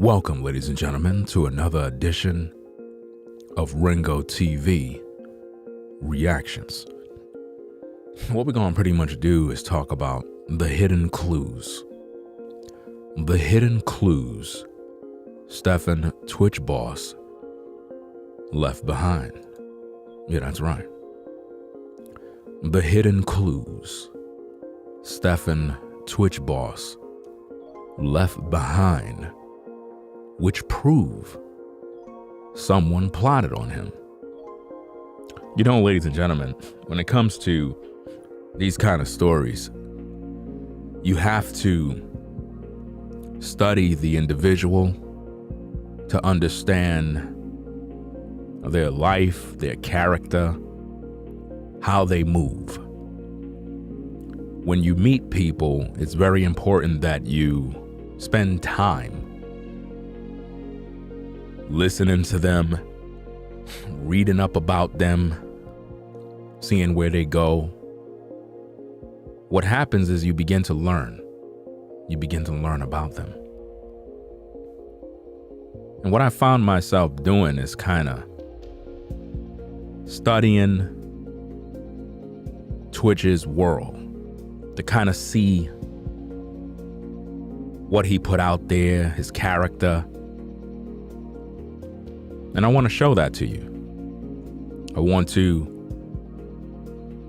Welcome, ladies and gentlemen, to another edition of Ringo TV Reactions. What we're going to pretty much do is talk about the hidden clues. The hidden clues Stefan Twitch boss left behind. Yeah, that's right. The hidden clues Stefan Twitch boss left behind, which prove someone plotted on him. You know, ladies and gentlemen, when it comes to these kind of stories, you have to study the individual to understand their life, their character, how they move. When you meet people, it's very important that you spend time listening to them, reading up about them, seeing where they go. What happens is you begin to learn. You begin to learn about them. And what I found myself doing is kind of studying Twitch's world to kind of see what he put out there, his character. And I want to show that to you. I want to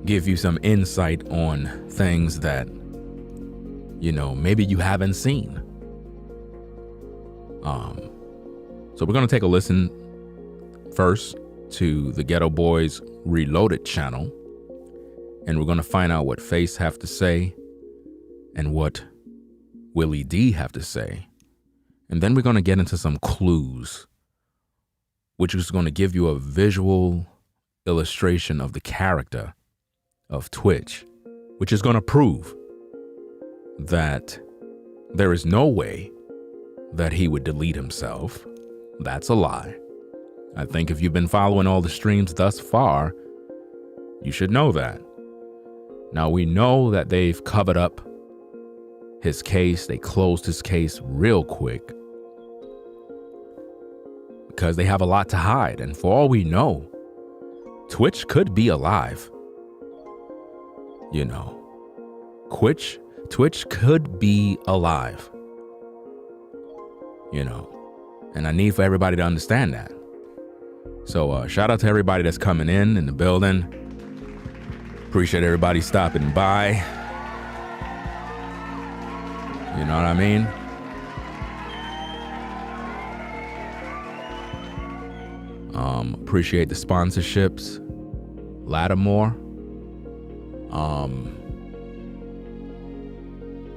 give you some insight on things that, you know, maybe you haven't seen. So we're going to take a listen first to the Ghetto Boys Reloaded channel, and we're going to find out what Face have to say and what Willie D have to say. And then we're going to get into some clues, which is going to give you a visual illustration of the character of Twitch, which is going to prove that there is no way that he would delete himself. That's a lie. I think if you've been following all the streams thus far, you should know that. Now, we know that they've covered up his case. They closed his case real quick because they have a lot to hide. And for all we know, Twitch could be alive. You know, Twitch could be alive. You know, and I need for everybody to understand that. So shout out to everybody that's coming in the building. Appreciate everybody stopping by. You know what I mean? Appreciate the sponsorships. Lattimore.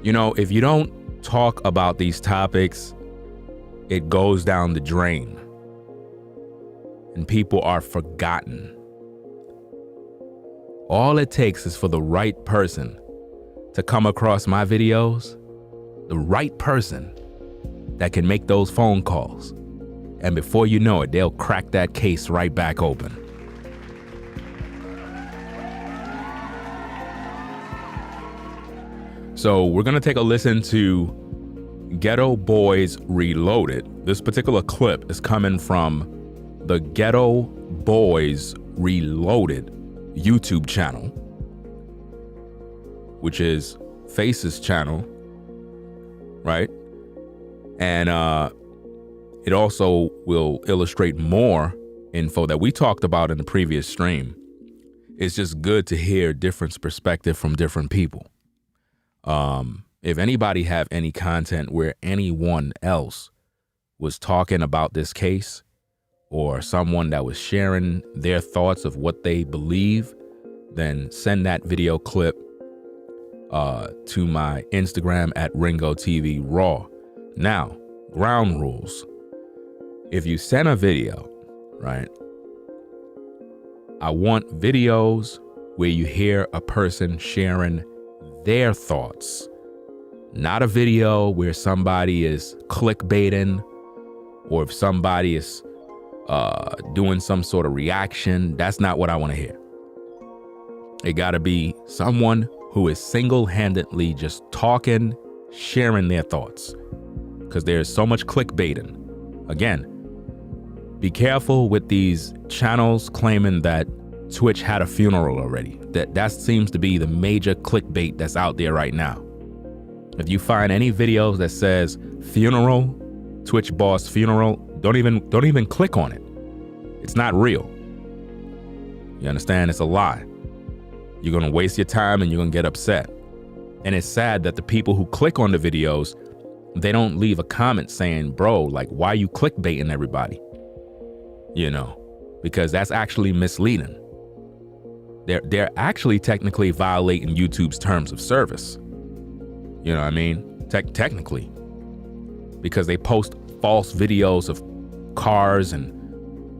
You know, if you don't talk about these topics, it goes down the drain. And people are forgotten. All it takes is for the right person to come across my videos, the right person that can make those phone calls. And before you know it, they'll crack that case right back open. So we're going to take a listen to Ghetto Boys Reloaded. This particular clip is coming from the Ghetto Boys Reloaded YouTube channel, which is Face's channel, right? And it also will illustrate more info that we talked about in the previous stream. It's just good to hear different perspective from different people. If anybody have any content where anyone else was talking about this case, or someone that was sharing their thoughts of what they believe, then send that video clip to my Instagram at Ringo TV Raw. Now, ground rules. If you send a video, right, I want videos where you hear a person sharing their thoughts, not a video where somebody is clickbaiting, or if somebody is doing some sort of reaction. That's not what I want to hear. It got to be someone who is single-handedly just talking, sharing their thoughts. because there's so much clickbaiting. Again, be careful with these channels claiming that Twitch had a funeral already. That seems to be the major clickbait that's out there right now. If you find any videos that says funeral, Twitch boss funeral, don't even click on it. It's not real. You understand? It's a lie. You're going to waste your time and you're going to get upset. And it's sad that the people who click on the videos, they don't leave a comment saying, bro, like, why are you clickbaiting everybody? You know, because that's actually misleading. They're actually technically violating YouTube's terms of service. You know what I mean? Technically. Because they post false videos of cars and,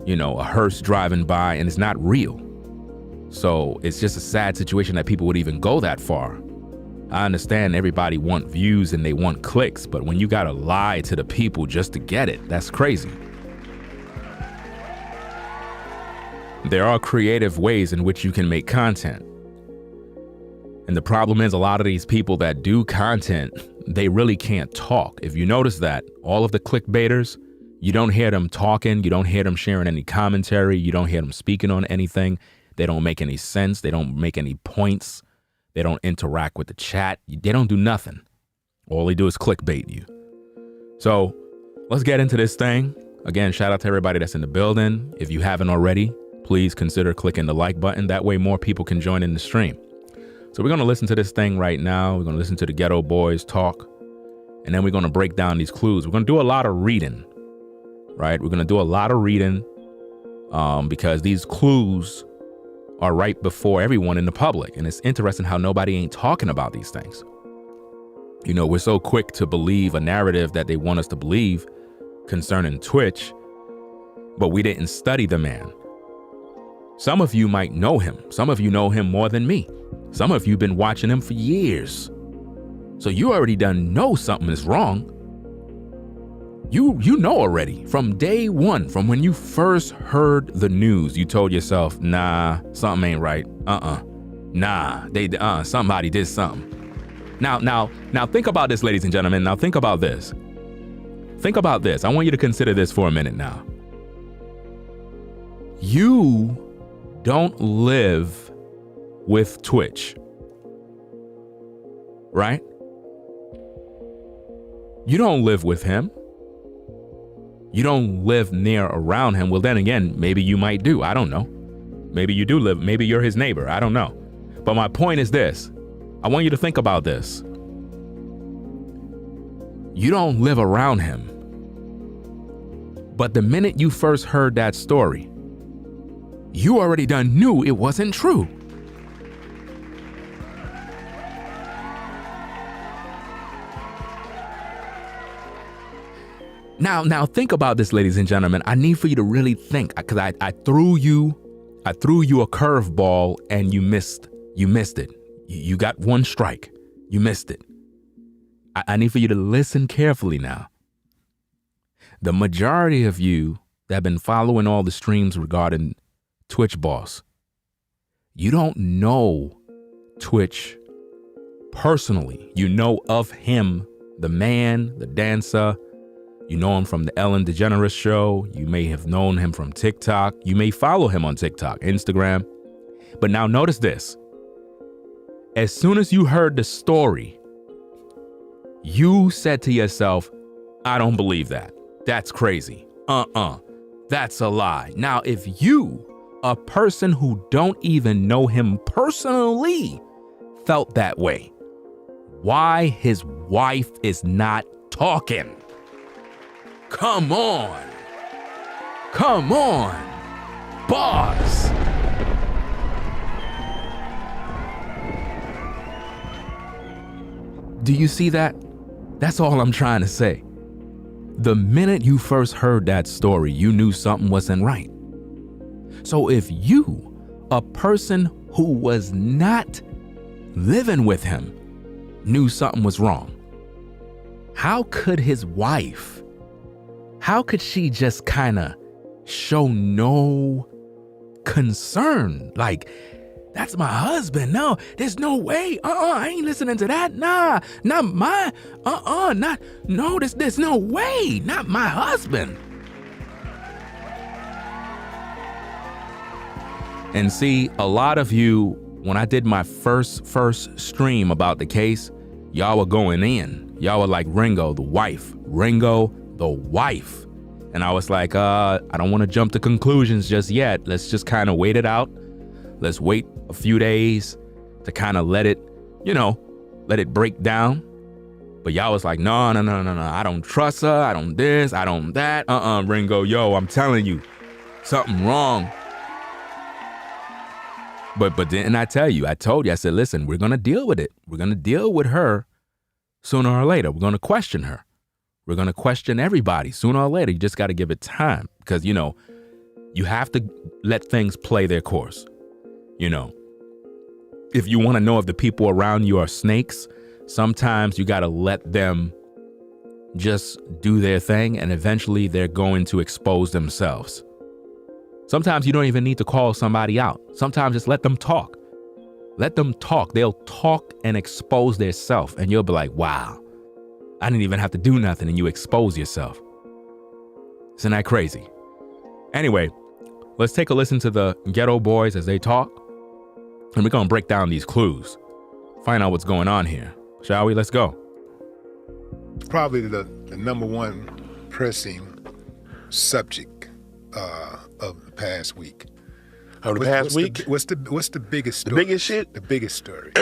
you know, a hearse driving by, and it's not real. So it's just a sad situation that people would even go that far. I understand everybody want views and they want clicks, but when you gotta lie to the people just to get it, that's crazy. There are creative ways in which you can make content. And the problem is a lot of these people that do content, they really can't talk. If you notice that, all of the clickbaiters, you don't hear them talking, you don't hear them sharing any commentary, you don't hear them speaking on anything. They don't make any sense, they don't make any points, they don't interact with the chat, they don't do nothing. All they do is clickbait you. So let's get into this thing. Again, shout out to everybody that's in the building. If you haven't already, please consider clicking the like button. That way more people can join in the stream. So we're going to listen to this thing right now. We're going to listen to the Ghetto Boys talk, and then we're going to break down these clues. We're going to do a lot of reading, right? We're going to do a lot of reading because these clues are right before everyone in the public. And it's interesting how nobody ain't talking about these things. You know, we're so quick to believe a narrative that they want us to believe concerning Twitch, but we didn't study the man. Some of you might know him. Some of you know him more than me. Some of you been watching him for years. So you already done know something is wrong. You know already from day one, from when you first heard the news, you told yourself, nah, something ain't right. Nah, somebody did something. Now think about this, ladies and gentlemen. Now think about this. Think about this. I want you to consider this for a minute now. You don't live with Twitch, right? You don't live with him. You don't live near around him. Well, then again, maybe you might do. I don't know. Maybe you do live. Maybe you're his neighbor. I don't know. But my point is this. I want you to think about this. You don't live around him. But the minute you first heard that story, you already done knew it wasn't true. Now think about this, ladies and gentlemen. I need for you to really think, because I threw you a curveball and you missed it. You got one strike. You missed it. I need for you to listen carefully now. The majority of you that have been following all the streams regarding Twitch boss, you don't know Twitch personally. You know of him, the man, the dancer. You know him from the Ellen DeGeneres show. You may have known him from TikTok. You may follow him on TikTok, Instagram. But now notice this. As soon as you heard the story, you said to yourself, I don't believe that. That's crazy. That's a lie. Now, if you, a person who don't even know him personally, felt that way, why his wife is not talking? Come on. Come on, boss. Do you see that? That's all I'm trying to say. The minute you first heard that story, you knew something wasn't right. So if you, a person who was not living with him, knew something was wrong, how could his wife, how could she just kind of show no concern? Like, That's my husband. No, there's no way. I ain't listening to that. Nah, not my, there's no way. Not my husband. And see, a lot of you, when I did my first stream about the case, y'all were going in. Y'all were like, Ringo, the wife. And I was like, I don't want to jump to conclusions just yet. Let's just kind of wait it out. Let's wait a few days to kind of let it break down. But y'all was like, no. I don't trust her. I don't this. I don't that. Ringo, yo, I'm telling you, something wrong. But didn't I tell you? I told you, I said, listen, we're going to deal with it. We're going to deal with her sooner or later. We're going to question her. We're going to question everybody sooner or later. You just got to give it time because, you have to let things play their course. If you want to know if the people around you are snakes, sometimes you got to let them just do their thing and eventually they're going to expose themselves. Sometimes you don't even need to call somebody out. Sometimes just let them talk. Let them talk. They'll talk and expose themselves and you'll be like, wow. I didn't even have to do nothing and you expose yourself. Isn't that crazy? Anyway, let's take a listen to the Ghetto Boys as they talk. And we're going to break down these clues. Find out what's going on here. Shall we? Let's go. Probably the number one pressing subject of the past week. Of the past week? What's the biggest story? The biggest shit? The biggest story.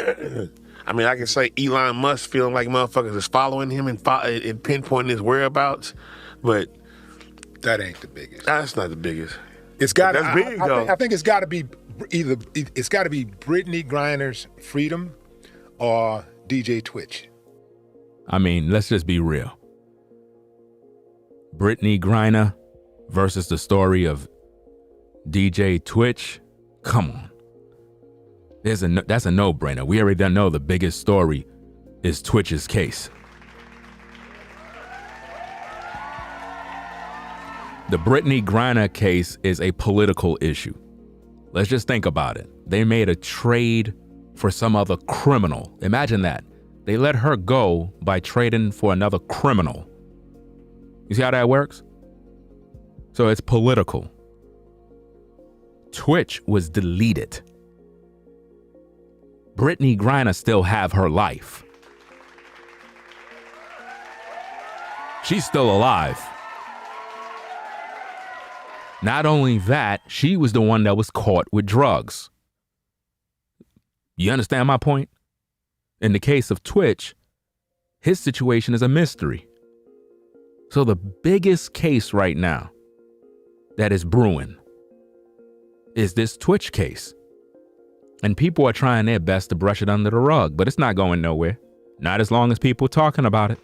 I mean, I can say Elon Musk feeling like motherfuckers is following him and pinpointing his whereabouts, but that ain't the biggest. That's not the biggest. It's got. That's big though. I think it's got to be it's got to be Brittany Griner's freedom or DJ tWitch. I mean, let's just be real. Brittany Greiner versus the story of DJ tWitch. Come on. That's a no-brainer. We already know the biggest story is tWitch's case. The Brittany Greiner case is a political issue. Let's just think about it. They made a trade for some other criminal. Imagine that. They let her go by trading for another criminal. You see how that works? So it's political. tWitch was deleted. Brittany Greiner still have her life. She's still alive. Not only that, she was the one that was caught with drugs. You understand my point? In the case of tWitch, his situation is a mystery. So the biggest case right now that is brewing is this tWitch case. And people are trying their best to brush it under the rug, but it's not going nowhere. Not as long as people are talking about it.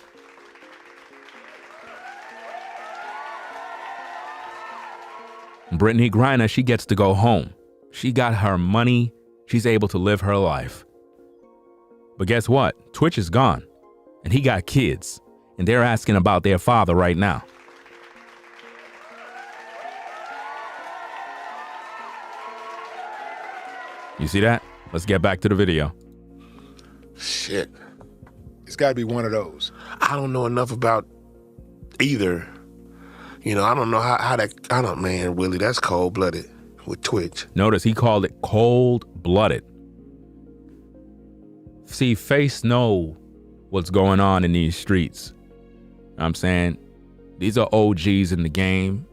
Brittany Greiner, she gets to go home. She got her money. She's able to live her life. But guess what? tWitch is gone. And he got kids. And they're asking about their father right now. You see that? Let's get back to the video. Shit. It's got to be one of those. I don't know enough about either. I don't know how that, man, Willie, that's cold-blooded with tWitch. Notice he called it cold-blooded. See, Face know what's going on in these streets. I'm saying these are OGs in the game.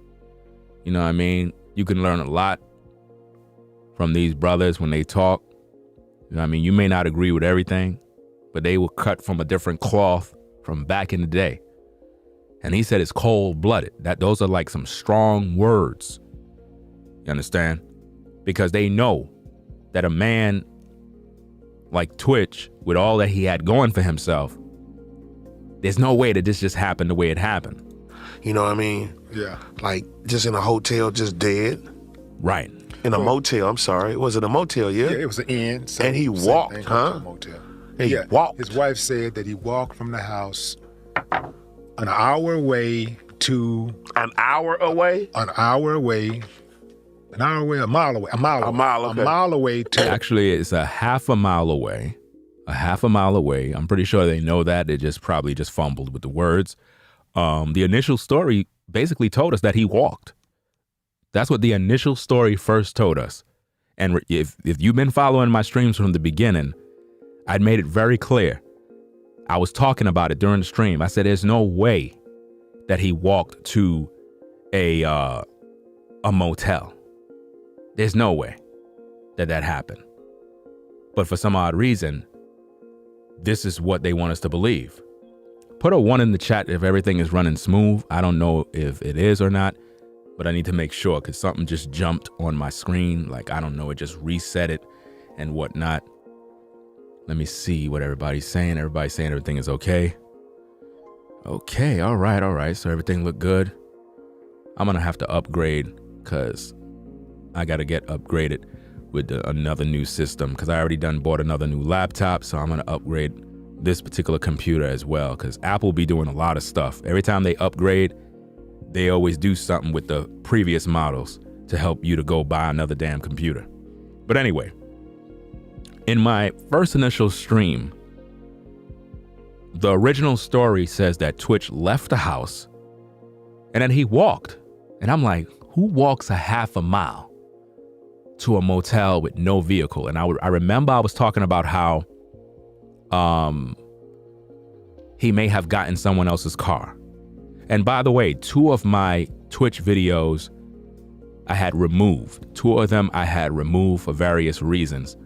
You know what I mean? You can learn a lot from these brothers when they talk. You know what I mean? You may not agree with everything, but they were cut from a different cloth from back in the day. And he said it's cold-blooded. Those are like some strong words. You understand? Because they know that a man like tWitch, with all that he had going for himself, there's no way that this just happened the way it happened. You know what I mean? Yeah. Like just in a hotel, just dead. Right. In a motel, I'm sorry. Was it a motel, yeah? Yeah, it was an inn. And he walked, huh? Motel. And he walked. His wife said that he walked from the house an hour away to... An hour away? An hour away. An hour away, a mile away, A mile, okay. a mile away to. Actually, it's a half a mile away. A half a mile away. I'm pretty sure they know that. They just probably just fumbled with the words. The initial story basically told us that he walked. That's what the initial story first told us. And if you've been following my streams from the beginning, I'd made it very clear. I was talking about it during the stream. I said, there's no way that he walked to a motel. There's no way that happened. But for some odd reason, this is what they want us to believe. Put a 1 in the chat if everything is running smooth. I don't know if it is or not, but I need to make sure because something just jumped on my screen. Like, I don't know, it just reset it and whatnot. Let me see what everybody's saying. Everybody's saying everything is okay. Okay, all right. So everything looked good. I'm going to have to upgrade because I got to get upgraded with another new system because I already bought another new laptop. So I'm going to upgrade this particular computer as well because Apple be doing a lot of stuff. Every time they upgrade, they always do something with the previous models to help you to go buy another damn computer. But anyway, in my first initial stream, the original story says that Twitch left the house and then he walked. And I'm like, who walks a half a mile to a motel with no vehicle? And I remember I was talking about how he may have gotten someone else's car. And by the way, 2 of my Twitch videos I had removed. 2 of them I had removed for various reasons.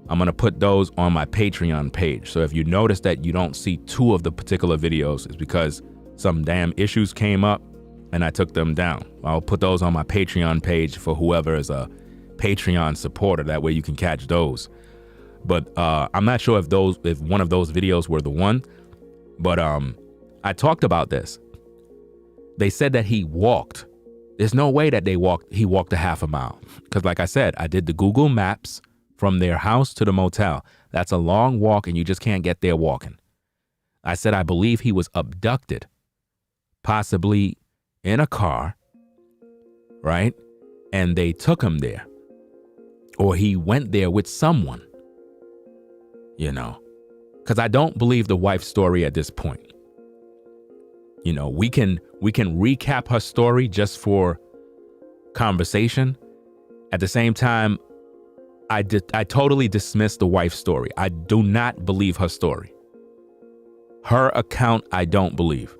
I'm going to put those on my Patreon page. So if you notice that you don't see 2 of the particular videos, it's because some damn issues came up and I took them down. I'll put those on my Patreon page for whoever is a Patreon supporter. That way you can catch those. But I'm not sure if one of those videos were the one, but I talked about this. They said that he walked. There's no way that he walked a half a mile. Because like I said, I did the Google Maps from their house to the motel. That's a long walk and you just can't get there walking. I said I believe he was abducted, possibly in a car, right? And they took him there. Or he went there with someone, you know, because I don't believe the wife's story at this point. You know, we can recap her story just for conversation. At the same time, I totally dismiss the wife's story. I do not believe her story. Her account, I don't believe.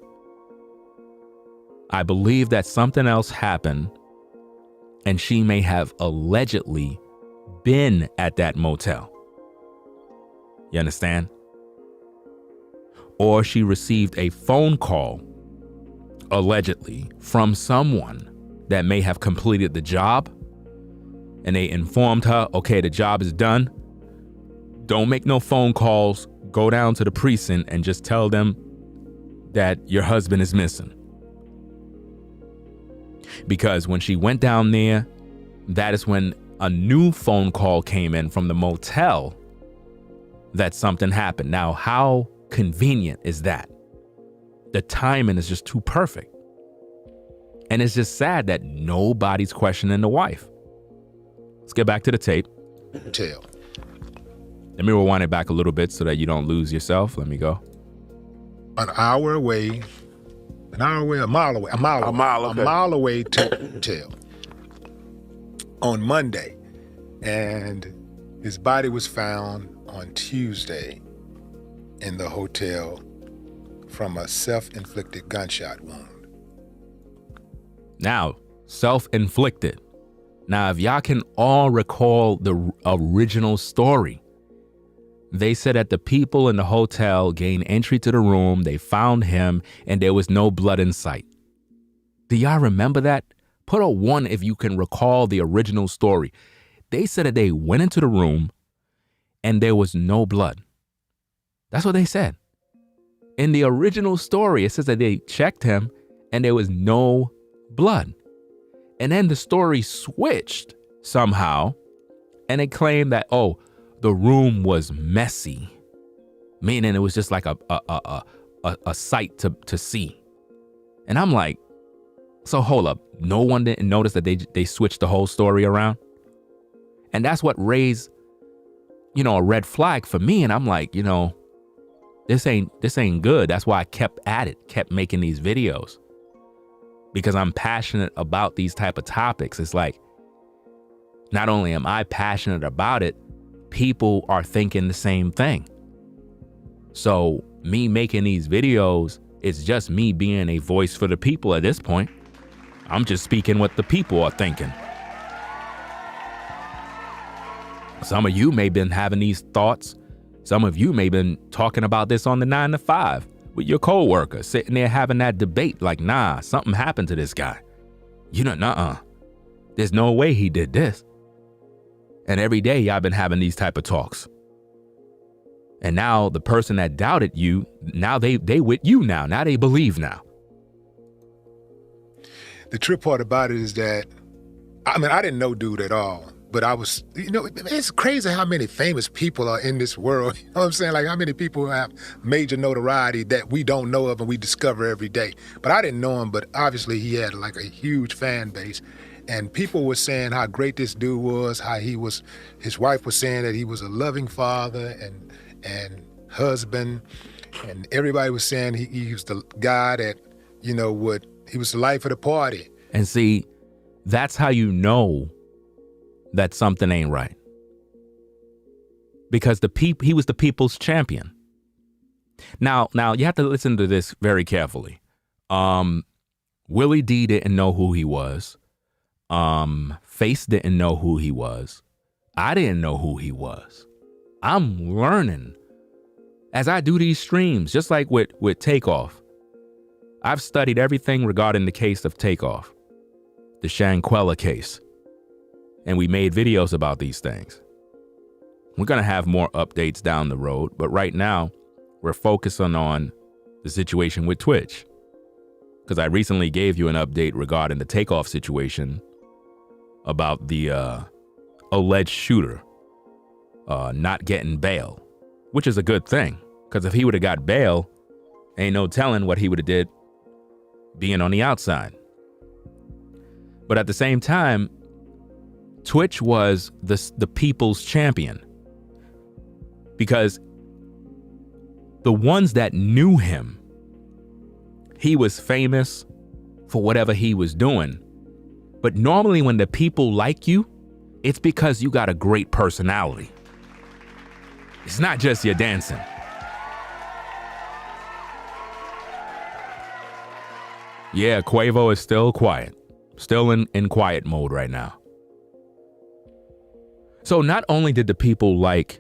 I believe that something else happened and she may have allegedly been at that motel. You understand? Or she received a phone call, allegedly, from someone that may have completed the job and they informed her, okay, the job is done. Don't make no phone calls. Go down to the precinct and just tell them that your husband is missing. Because when she went down there, that is when a new phone call came in from the motel that something happened. Now, how convenient is that? The timing is just too perfect. And it's just sad that nobody's questioning the wife. Let's get back to the tape. Tell. Let me rewind it back a little bit so that you don't lose yourself. Let me go. An hour away, a mile away, okay. a mile away to tell. On Monday, and his body was found on Tuesday in the hotel from a self-inflicted gunshot wound. Now, self-inflicted. Now, if y'all can all recall the original story, they said that the people in the hotel gained entry to the room, they found him, and there was no blood in sight. Do y'all remember that? Put a 1 if you can recall the original story. They said that they went into the room and there was no blood. That's what they said. In the original story, it says that they checked him and there was no blood. And then the story switched somehow and it claimed that, oh, the room was messy, meaning it was just like a sight to see. And I'm like, So hold up. No one didn't notice that they switched the whole story around. And that's what raised, a red flag for me. And I'm like, this ain't good. That's why I kept at it, kept making these videos, because I'm passionate about these type of topics. It's like, not only am I passionate about it, people are thinking the same thing. So me making these videos is just me being a voice for the people at this point. I'm just speaking what the people are thinking. Some of you may have been having these thoughts. Some of you may have been talking about this on the 9 to 5 with your coworker, sitting there having that debate like, nah, something happened to this guy. Nuh-uh. There's no way he did this. And every day y'all been having these type of talks. And now the person that doubted you, now they with you now. Now they believe now. The trip part about it is that, I didn't know dude at all, but I was, it's crazy how many famous people are in this world. You know what I'm saying? Like how many people have major notoriety that we don't know of and we discover every day. But I didn't know him, but obviously he had like a huge fan base. And people were saying how great this dude was, how his wife was saying that he was a loving father and husband. And everybody was saying he was the guy that, he was the life of the party. And see, that's how you know that something ain't right. Because he was the people's champion. Now you have to listen to this very carefully. Willie D didn't know who he was. Face didn't know who he was. I didn't know who he was. I'm learning as I do these streams, just like with Takeoff. I've studied everything regarding the case of Takeoff, the Shanquella case, and we made videos about these things. We're going to have more updates down the road, but right now we're focusing on the situation with Twitch, because I recently gave you an update regarding the Takeoff situation about the alleged shooter not getting bail, which is a good thing, because if he would have got bail, ain't no telling what he would have did being on the outside. But at the same time, Twitch was the people's champion, because the ones that knew him, he was famous for whatever he was doing. But normally when the people like you, it's because you got a great personality. It's not just your dancing. Yeah, Quavo is still quiet. Still in quiet mode right now. So not only did the people like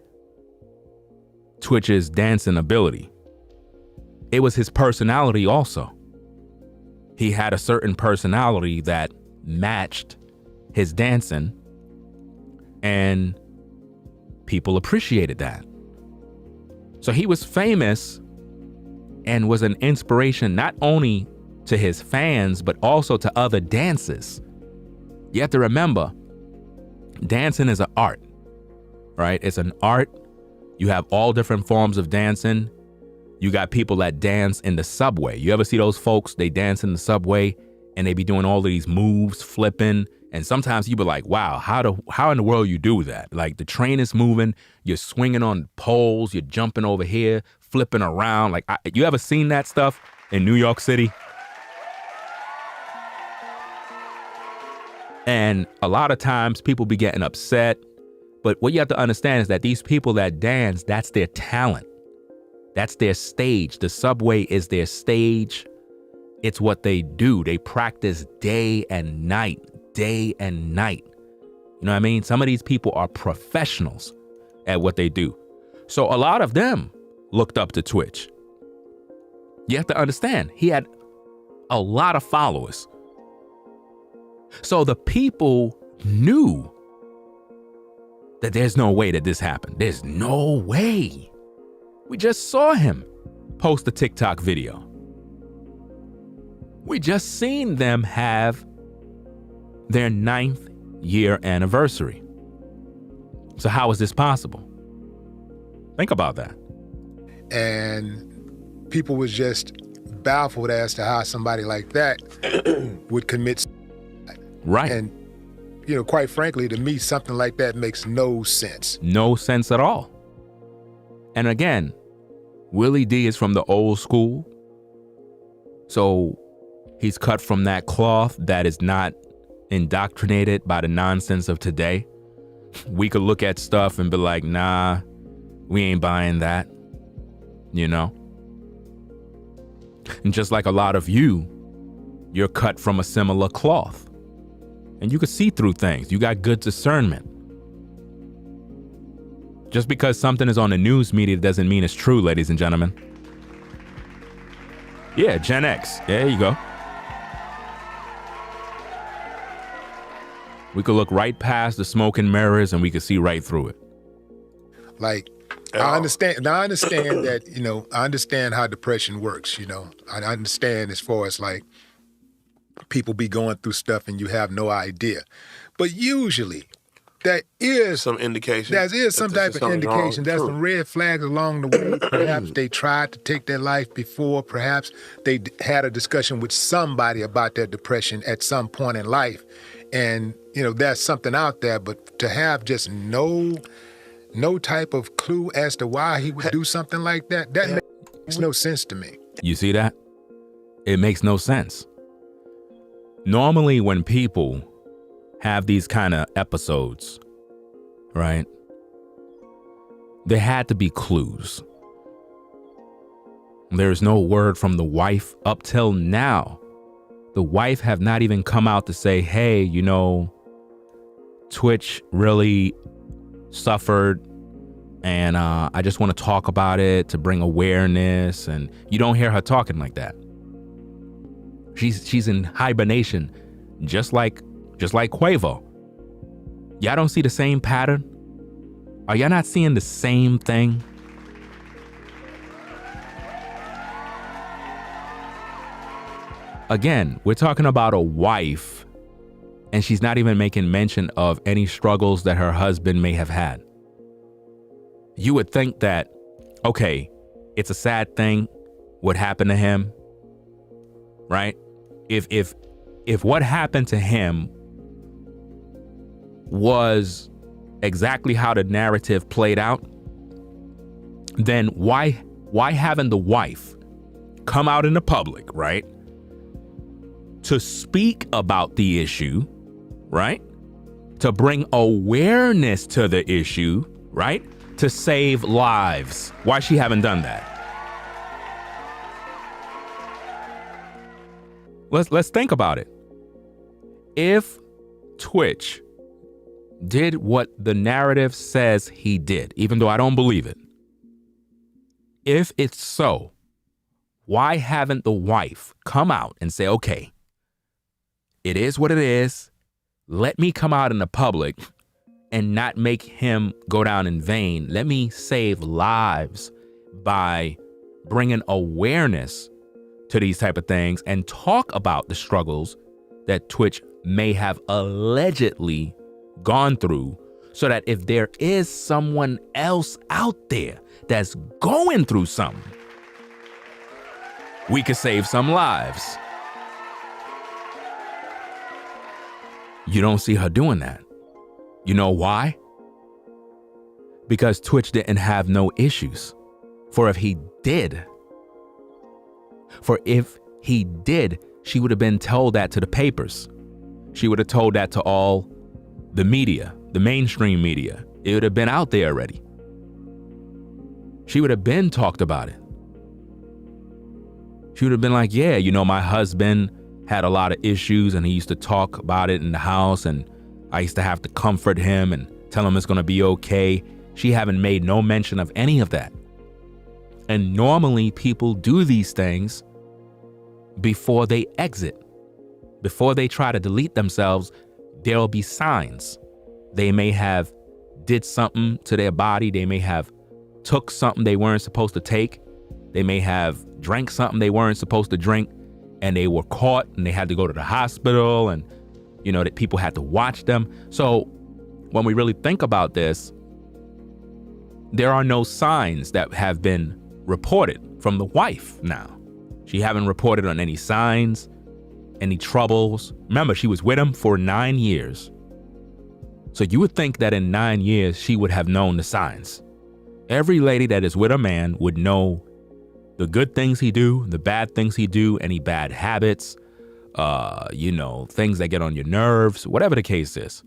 Twitch's dancing ability, it was his personality also. He had a certain personality that matched his dancing, and people appreciated that. So he was famous and was an inspiration not only to his fans, but also to other dancers. You have to remember, dancing is an art, right? It's an art. You have all different forms of dancing. You got people that dance in the subway. You ever see those folks? They dance in the subway and they be doing all of these moves, flipping. And sometimes you be like, wow, how in the world you do that? Like the train is moving, you're swinging on poles, you're jumping over here, flipping around. Like, you ever seen that stuff in New York City? And a lot of times people be getting upset. But what you have to understand is that these people that dance, that's their talent. That's their stage. The subway is their stage. It's what they do. They practice day and night. You know what I mean? Some of these people are professionals at what they do. So a lot of them looked up to Twitch. You have to understand, he had a lot of followers. So the people knew that there's no way that this happened. There's no way. We just saw him post a TikTok video. We just seen them have their 9th year anniversary. So how is this possible? Think about that. And people was just baffled as to how somebody like that would commit suicide. Right. And, quite frankly, to me, something like that makes no sense. No sense at all. And again, Willie D is from the old school. So he's cut from that cloth that is not indoctrinated by the nonsense of today. We could look at stuff and be like, nah, we ain't buying that, And just like a lot of you're cut from a similar cloth. And you can see through things. You got good discernment. Just because something is on the news media doesn't mean it's true, ladies and gentlemen. Yeah, Gen X. There you go. We could look right past the smoke and mirrors and we could see right through it. Like, I understand that, I understand how depression works, I understand as far as like people be going through stuff and you have no idea. But usually there is some indication. There is some type of indication. There's some red flags along the way. Perhaps they tried to take their life before. Perhaps they had a discussion with somebody about their depression at some point in life. And, there's something out there. But to have just no type of clue as to why he would do something like that, that makes no sense to me. You see that? It makes no sense. Normally when people have these kind of episodes, right? There had to be clues. There's no word from the wife up till now. The wife have not even come out to say, hey, Twitch really suffered and I just want to talk about it to bring awareness. And you don't hear her talking like that. She's in hibernation, just like Quavo. Y'all don't see the same pattern? Are y'all not seeing the same thing? Again, we're talking about a wife, and she's not even making mention of any struggles that her husband may have had. You would think that, okay, it's a sad thing what happened to him, right? If what happened to him was exactly how the narrative played out, then why haven't the wife come out in the public, right, to speak about the issue, right, to bring awareness to the issue, right, to save lives? Why she haven't done that? Let's think about it. If Twitch did what the narrative says he did, even though I don't believe it, if it's so, why haven't the wife come out and say, okay, it is what it is. Let me come out in the public and not make him go down in vain. Let me save lives by bringing awareness to these type of things and talk about the struggles that Twitch may have allegedly gone through, so that if there is someone else out there that's going through something, we could save some lives. You don't see her doing that. You know why? Because Twitch didn't have no issues. For if he did, she would have been told that to the papers. She would have told that to all the media, the mainstream media. It would have been out there already. She would have been talked about it. She would have been like, yeah, my husband had a lot of issues and he used to talk about it in the house and I used to have to comfort him and tell him it's going to be okay. She haven't made no mention of any of that. And normally people do these things before they exit. Before they try to delete themselves, there'll be signs. They may have did something to their body. They may have took something they weren't supposed to take. They may have drank something they weren't supposed to drink, and they were caught and they had to go to the hospital, and that people had to watch them. So when we really think about this, there are no signs that have been reported from the wife now. She haven't reported on any signs, any troubles. Remember, she was with him for 9 years. So you would think that in 9 years, she would have known the signs. Every lady that is with a man would know the good things he do, the bad things he do, any bad habits, things that get on your nerves, whatever the case is.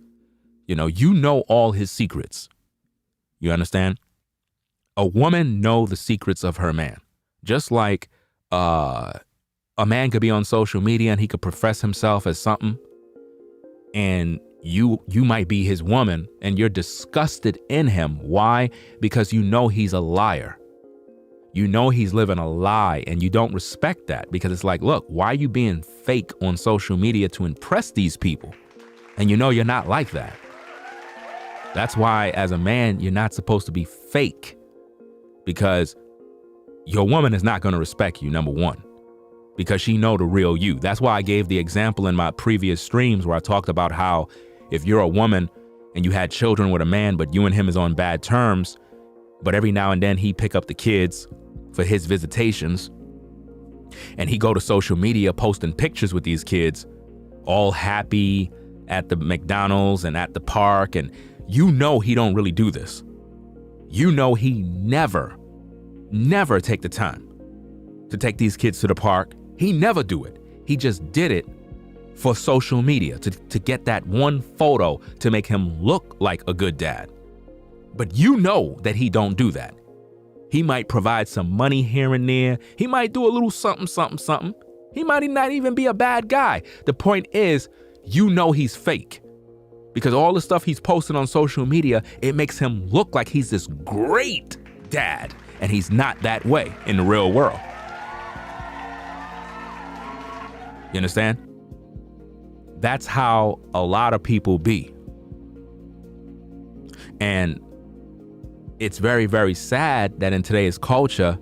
You know all his secrets. You understand? A woman know the secrets of her man. Just like a man could be on social media and he could profess himself as something, and you might be his woman and you're disgusted in him. Why? Because you know he's a liar. You know he's living a lie, and you don't respect that, because it's like, look, why are you being fake on social media to impress these people? And you know you're not like that. That's why as a man, you're not supposed to be fake, because your woman is not going to respect you, number one, because she know the real you. That's why I gave the example in my previous streams where I talked about how if you're a woman and you had children with a man, but you and him is on bad terms, but every now and then he pick up the kids for his visitations, and he go to social media posting pictures with these kids, all happy at the McDonald's and at the park, and you know he don't really do this. You know he never take the time to take these kids to the park. He never do it. He just did it for social media, to get that one photo to make him look like a good dad. But you know that he don't do that. He might provide some money here and there. He might do a little something. He might not even be a bad guy. The point is, you know he's fake, because all the stuff he's posting on social media, it makes him look like he's this great dad, and he's not that way in the real world. You understand? That's how a lot of people be. And it's very, very sad that in today's culture,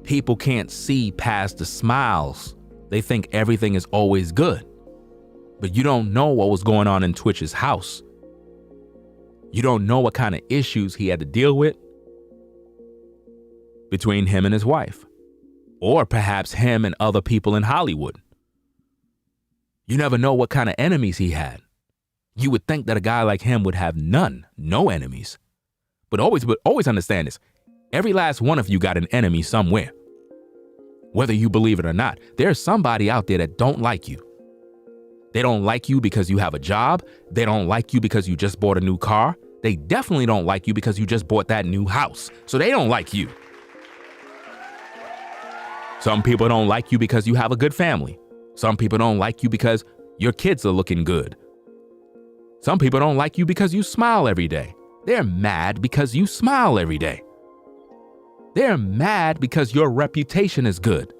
people can't see past the smiles. They think everything is always good. But you don't know what was going on in Twitch's house. You don't know what kind of issues he had to deal with between him and his wife, or perhaps him and other people in Hollywood. You never know what kind of enemies he had. You would think that a guy like him would have no enemies. But always understand this. Every last one of you got an enemy somewhere. Whether you believe it or not, there's somebody out there that don't like you. They don't like you because you have a job. They don't like you because you just bought a new car. They definitely don't like you because you just bought that new house. So they don't like you. Some people don't like you because you have a good family. Some people don't like you because your kids are looking good. Some people don't like you because you smile every day. They're mad because you smile every day. They're mad because your reputation is good.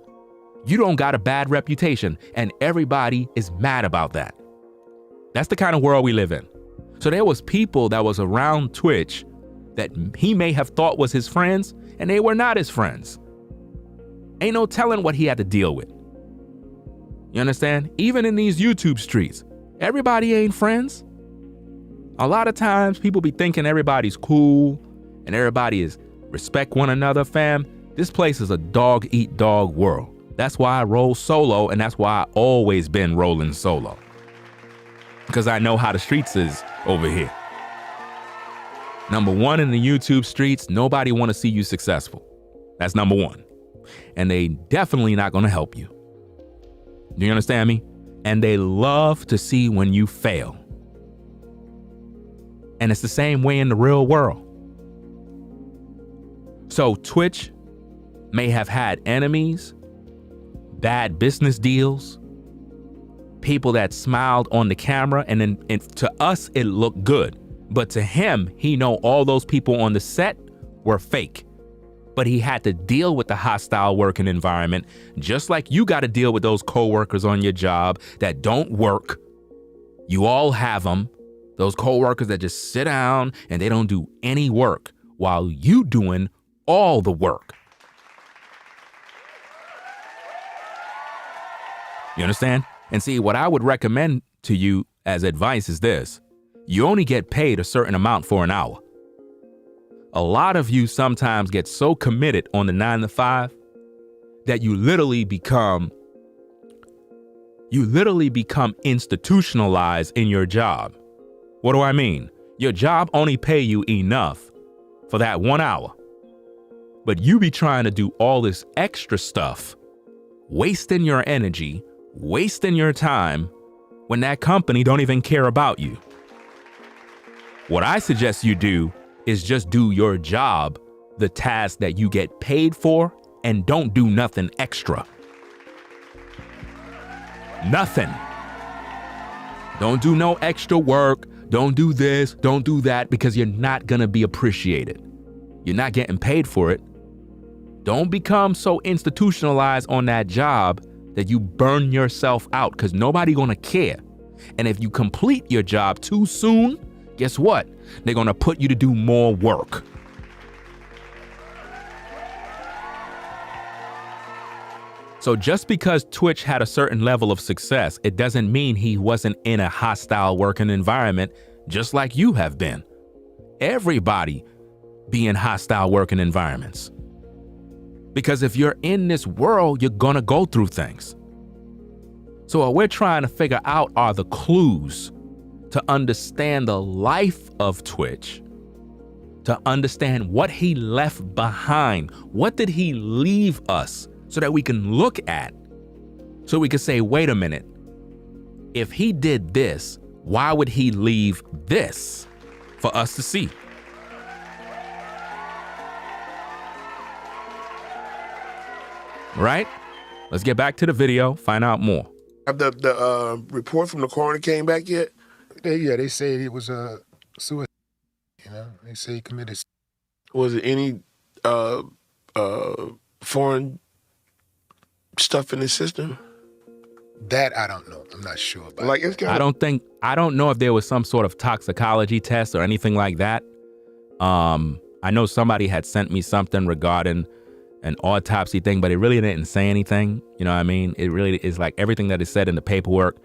You don't got a bad reputation, and everybody is mad about that. That's the kind of world we live in. So there was people that was around Twitch that he may have thought was his friends, and they were not his friends. Ain't no telling what he had to deal with. You understand? Even in these YouTube streets, everybody ain't friends. A lot of times people be thinking everybody's cool and everybody is respect one another, fam. This place is a dog eat dog world. That's why I roll solo, and that's why I always been rolling solo. Because I know how the streets is over here. Number one, in the YouTube streets, nobody want to see you successful. That's number one. And they definitely not going to help you. Do you understand me? And they love to see when you fail. And it's the same way in the real world. So Twitch may have had enemies, bad business deals, people that smiled on the camera, and then to us it looked good. But to him, he know all those people on the set were fake. But he had to deal with the hostile working environment, just like you got to deal with those coworkers on your job that don't work. You all have them. Those coworkers that just sit down and they don't do any work while you doing all the work. You understand? And see, what I would recommend to you as advice is this. You only get paid a certain amount for an hour. A lot of you sometimes get so committed on the 9 to 5 that you literally become institutionalized in your job. What do I mean? Your job only pay you enough for that 1 hour. But you be trying to do all this extra stuff, wasting your energy, wasting your time when that company don't even care about you. What I suggest you do is just do your job, the task that you get paid for, and don't do nothing extra. Nothing. Don't do no extra work. Don't do this, don't do that, because you're not gonna be appreciated. You're not getting paid for it. Don't become so institutionalized on that job that you burn yourself out, because nobody gonna care. And if you complete your job too soon, guess what? They're gonna put you to do more work. So just because Twitch had a certain level of success, it doesn't mean he wasn't in a hostile working environment just like you have been. Everybody be in hostile working environments. Because if you're in this world, you're gonna go through things. So what we're trying to figure out are the clues to understand the life of Twitch, to understand what he left behind. What did he leave us? So that we can look at, so we can say, wait a minute, if he did this, why would he leave this for us to see? Right? Let's get back to the video, find out more. Have the report from the coroner came back yet? They said it was a suicide. They say he committed. Was it any foreign stuff in his system? That I don't know. I'm not sure about. Like it's I don't know if there was some sort of toxicology test or anything like that. I know somebody had sent me something regarding an autopsy thing, but it really didn't say anything. You know what I mean? It really is like everything that is said in the paperwork,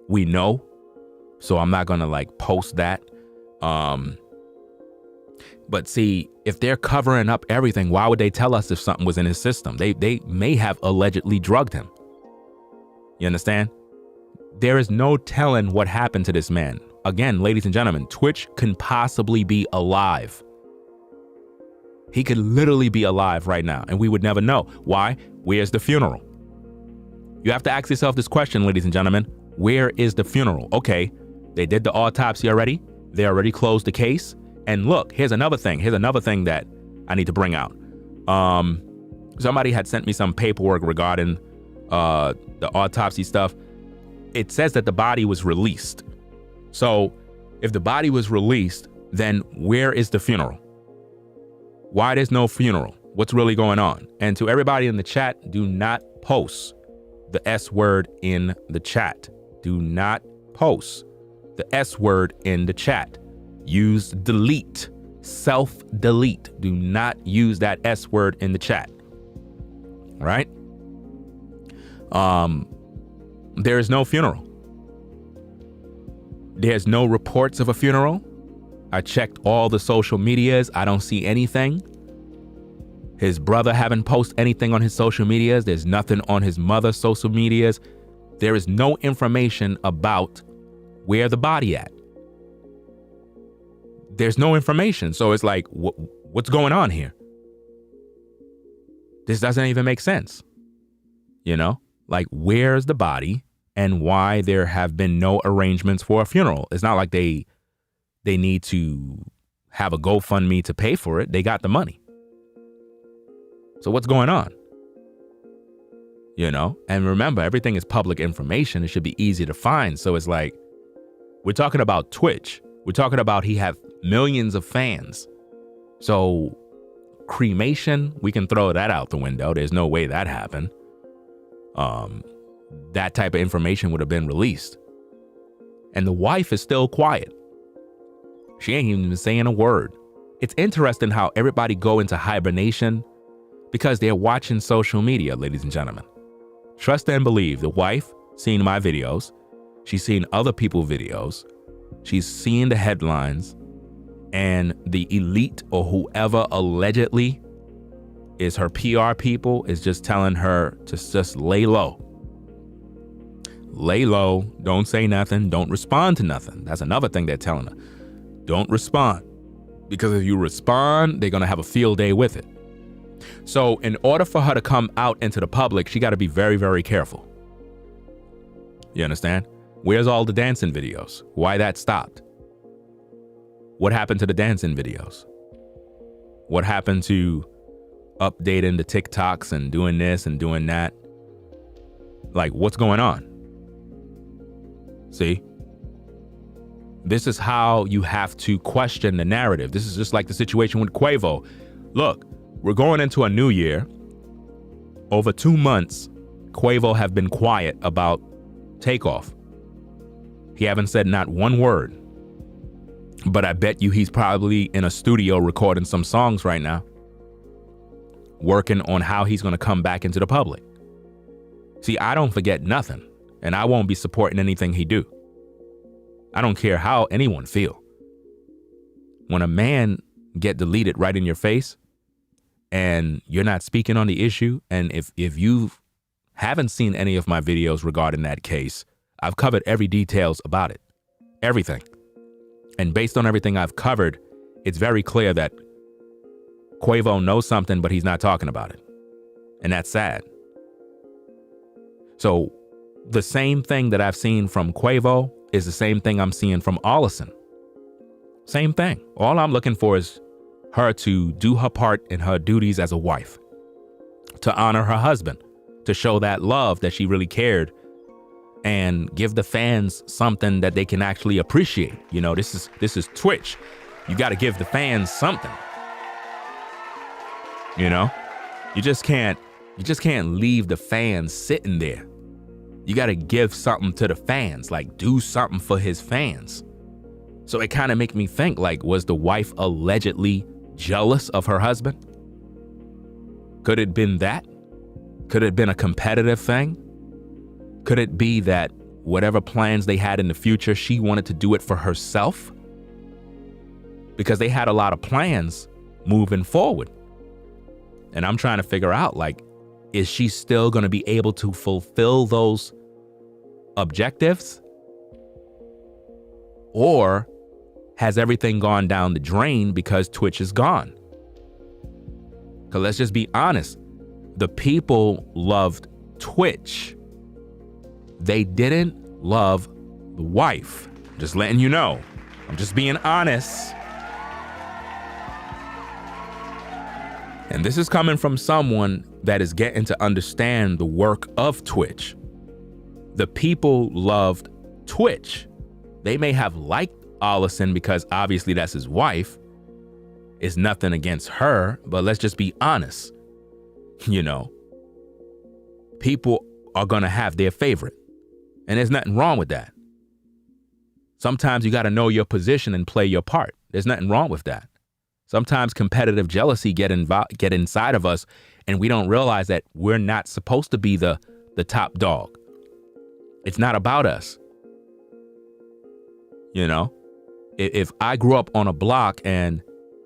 we know. So I'm not gonna like post that. But see, if they're covering up everything, why would they tell us if something was in his system? They may have allegedly drugged him. You understand? There is no telling what happened to this man. Again, ladies and gentlemen, Twitch can possibly be alive. He could literally be alive right now, and we would never know. Why? Where's the funeral? You have to ask yourself this question, ladies and gentlemen. Where is the funeral? Okay, they did the autopsy already. They already closed the case. And look, here's another thing. Here's another thing that I need to bring out. Somebody had sent me some paperwork regarding the autopsy stuff. It says that the body was released. So if the body was released, then where is the funeral? Why there's no funeral? What's really going on? And to everybody in the chat, do not post the S word in the chat. Do not post the S word in the chat. Use delete, self-delete. Do not use that S word in the chat. Right? There is no funeral. There's no reports of a funeral. I checked all the social medias. I don't see anything. His brother haven't posted anything on his social medias. There's nothing on his mother's social medias. There is no information about where the body at. There's no information. So it's like, what's going on here? This doesn't even make sense. You know, like where's the body and why there have been no arrangements for a funeral? It's not like they need to have a GoFundMe to pay for it. They got the money. So what's going on? You know, and remember, everything is public information. It should be easy to find. So it's like, we're talking about Twitch. We're talking about he have millions of fans. So cremation, we can throw that out the window. There's no way that happened. That type of information would have been released. And the wife is still quiet. She ain't even saying a word. It's interesting how everybody go into hibernation because they're watching social media, ladies and gentlemen. Trust and believe. The wife seen my videos. She's seen other people's videos. She's seen the headlines, and the elite or whoever allegedly is her PR people is just telling her to just lay low. Lay low, don't say nothing, don't respond to nothing. That's another thing they're telling her. Don't respond. Because if you respond, they're going to have a field day with it. So in order for her to come out into the public, she got to be very, very careful. You understand? Where's all the dancing videos? Why that stopped? What happened to the dancing videos? What happened to updating the TikToks and doing this and doing that? Like, what's going on? See? This is how you have to question the narrative. This is just like the situation with Quavo. Look, we're going into a new year. Over 2 months, Quavo have been quiet about Takeoff. He haven't said not one word. But I bet you he's probably in a studio recording some songs right now, working on how he's going to come back into the public. See, I don't forget nothing, and I won't be supporting anything he do. I don't care how anyone feel. When a man get deleted right in your face and you're not speaking on the issue, and if you haven't seen any of my videos regarding that case, I've covered every details about it. Everything. And based on everything I've covered, it's very clear that Quavo knows something, but he's not talking about it. And that's sad. So the same thing that I've seen from Quavo is the same thing I'm seeing from Allison. Same thing. All I'm looking for is her to do her part in her duties as a wife, to honor her husband, to show that love that she really cared, and give the fans something that they can actually appreciate. You know, this is Twitch. You got to give the fans something. You know, you just can't leave the fans sitting there. You got to give something to the fans, like do something for his fans. So it kind of make me think, like, was the wife allegedly jealous of her husband? Could it been that? Could it have been a competitive thing? Could it be that whatever plans they had in the future, she wanted to do it for herself? Because they had a lot of plans moving forward. And I'm trying to figure out, like, is she still going to be able to fulfill those objectives? Or has everything gone down the drain because Twitch is gone? Because let's just be honest. The people loved Twitch. They didn't love the wife. Just letting you know. I'm just being honest. And this is coming from someone that is getting to understand the work of Twitch. The people loved Twitch. They may have liked Allison because obviously that's his wife. It's nothing against her, but let's just be honest. You know, people are going to have their favorite. And there's nothing wrong with that. Sometimes you got to know your position and play your part. There's nothing wrong with that. Sometimes competitive jealousy get inside of us, and we don't realize that we're not supposed to be the top dog. It's not about us. You know, if I grew up on a block and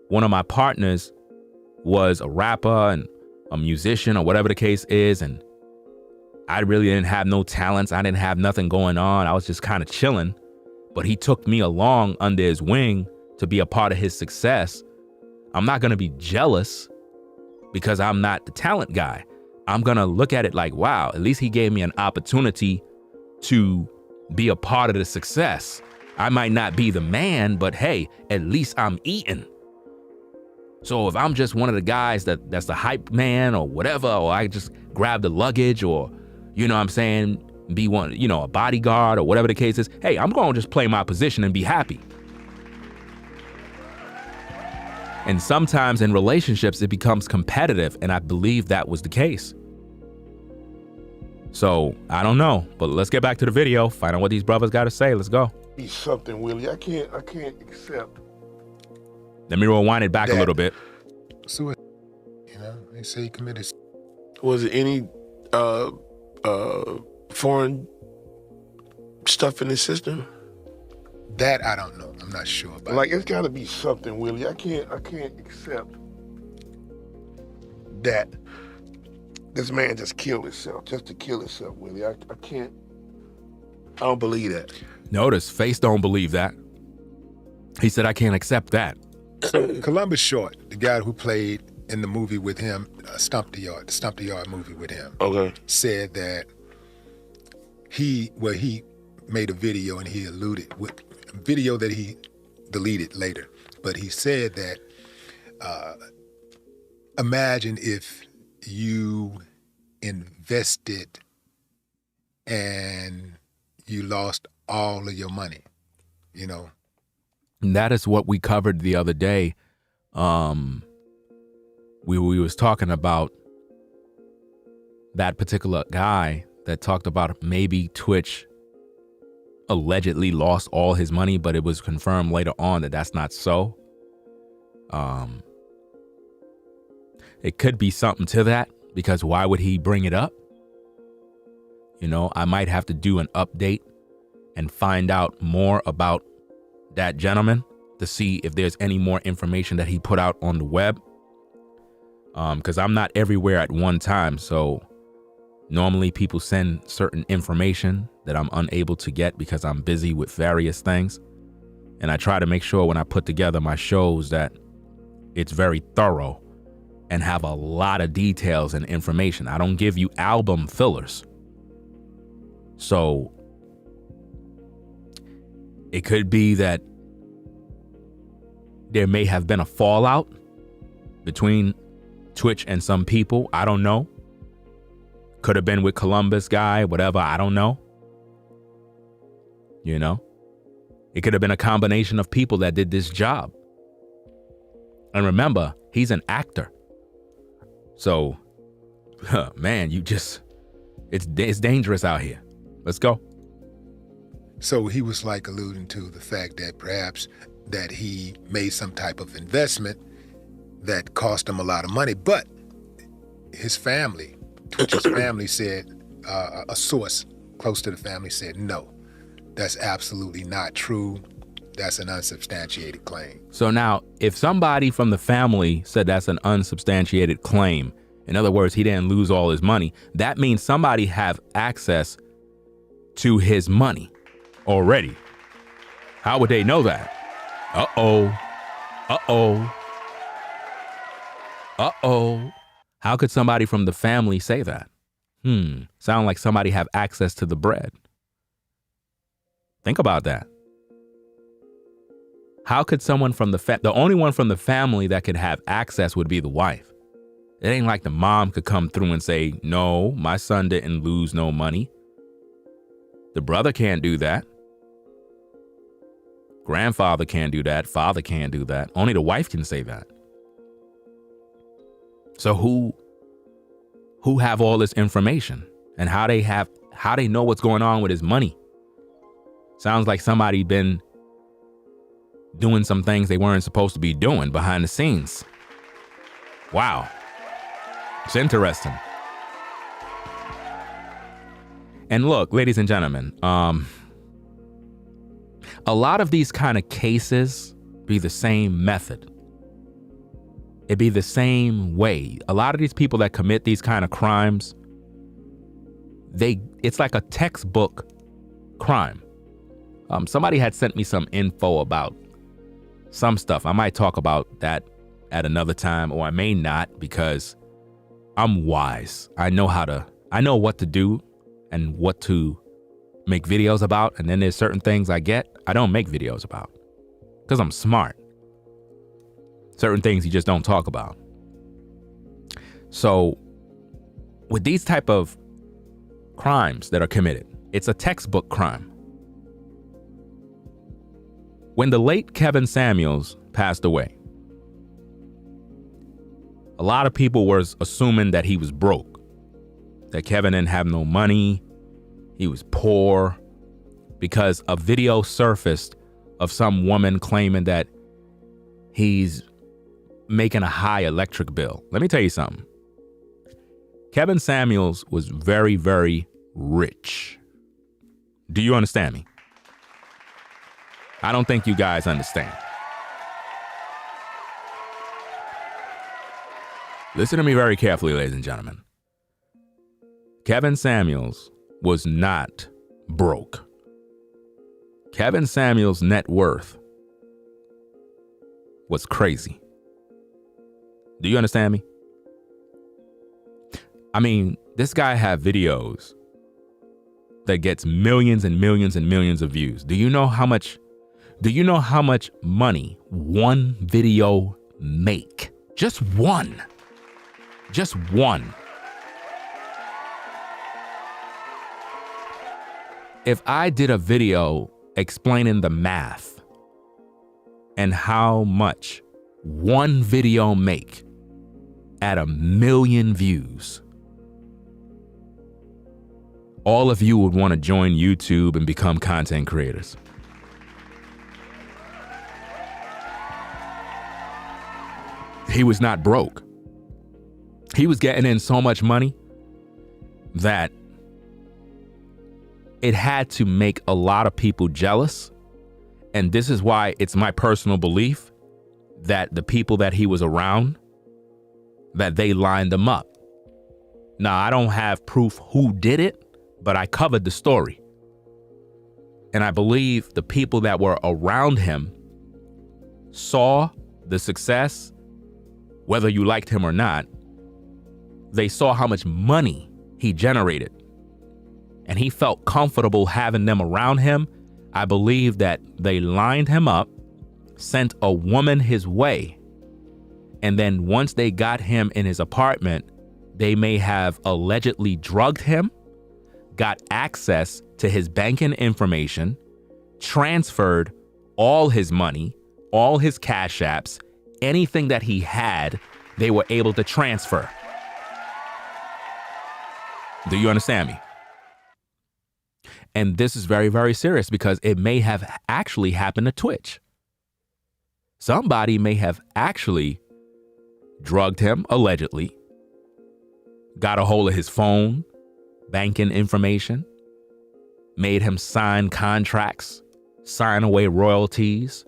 one of my partners was a rapper and a musician or whatever the case is, and I really didn't have no talents, I didn't have nothing going on, I was just kind of chilling, but he took me along under his wing to be a part of his success, I'm not going to be jealous because I'm not the talent guy. I'm going to look at it like, wow, at least he gave me an opportunity to be a part of the success. I might not be the man, but hey, at least I'm eating. So if I'm just one of the guys that's the hype man or whatever, or I just grab the luggage or, you know what I'm saying, be one, you know, a bodyguard or whatever the case is, hey, I'm going to just play my position and be happy. And sometimes in relationships, it becomes competitive, and I believe that was the case. So, I don't know, but let's get back to the video, find out what these brothers got to say. Let's go. Something, Willie. I can't accept. Let me rewind it back a little bit. Suicide, you know, they say he committed. Was it any foreign stuff in his system? That I don't know. I'm not sure about. Like, it's got to be something, Willie. I can't accept. that this man just killed himself, just to kill himself, Willie. I can't, I don't believe that. Notice, Face don't believe that. He said, I can't accept that. Columbus Short, the guy who played in the movie with him, the Stump the Yard movie with him, said that he made a video and he alluded with a video that he deleted later, but he said that imagine if you invested and you lost all of your money, you know. And that is what we covered the other day. We was talking about that particular guy that talked about maybe Twitch allegedly lost all his money, but it was confirmed later on that that's not so. It could be something to that, because why would he bring it up? You know, I might have to do an update and find out more about that gentleman to see if there's any more information that he put out on the web. Because I'm not everywhere at one time. So normally people send certain information that I'm unable to get because I'm busy with various things. And I try to make sure when I put together my shows that it's very thorough and have a lot of details and information. I don't give you album fillers. So it could be that there may have been a fallout between Twitch and some people. I don't know. Could have been with Columbus guy, whatever. I don't know. You know, it could have been a combination of people that did this job. And remember, he's an actor. So, man, it's dangerous out here. Let's go. So he was like alluding to the fact that perhaps that he made some type of investment that cost him a lot of money, but his family, Twitch's family said, a source close to the family said, no, that's absolutely not true. That's an unsubstantiated claim. So now, if somebody from the family said that's an unsubstantiated claim, in other words, he didn't lose all his money, that means somebody have access to his money already. How would they know that? How could somebody from the family say that? Sound like somebody have access to the bread. Think about that. How could someone from the only one from the family that could have access would be the wife. It ain't like the mom could come through and say, no, my son didn't lose no money. The brother can't do that. Grandfather can't do that. Father can't do that. Only the wife can say that. So who have all this information, and how they know what's going on with his money? Sounds like somebody been doing some things they weren't supposed to be doing behind the scenes. Wow. It's interesting. And look, ladies and gentlemen, a lot of these kind of cases be the same method. It be the same way. A lot of these people that commit these kind of crimes, it's like a textbook crime. Somebody had sent me some info about some stuff. I might talk about that at another time, or I may not, because I'm wise. I know what to do and what to make videos about. And then there's certain things I don't make videos about because I'm smart. Certain things you just don't talk about. So with these type of crimes that are committed, it's a textbook crime. When the late Kevin Samuels passed away, a lot of people were assuming that he was broke, that Kevin didn't have no money, he was poor, because a video surfaced of some woman claiming that he's making a high electric bill. Let me tell you something. Kevin Samuels was very, very rich. Do you understand me? I don't think you guys understand. Listen to me very carefully, ladies and gentlemen. Kevin Samuels was not broke. Kevin Samuels' net worth was crazy. Do you understand me? I mean, this guy had videos that gets millions and millions and millions of views. Do you know how much money one video make? Just one. Just one. If I did a video explaining the math and how much one video make at 1 million views, all of you would want to join YouTube and become content creators. He was not broke. He was getting in so much money that it had to make a lot of people jealous. And this is why it's my personal belief that the people that he was around, that they lined them up. Now, I don't have proof who did it, but I covered the story. And I believe the people that were around him saw the success, whether you liked him or not. They saw how much money he generated, and he felt comfortable having them around him. I believe that they lined him up, sent a woman his way, and then once they got him in his apartment, they may have allegedly drugged him, got access to his banking information, transferred all his money, all his cash apps, anything that he had, they were able to transfer. Do you understand me? And this is very, very serious because it may have actually happened to Twitch. Somebody may have actually drugged him, allegedly, got a hold of his phone, banking information, made him sign contracts, sign away royalties.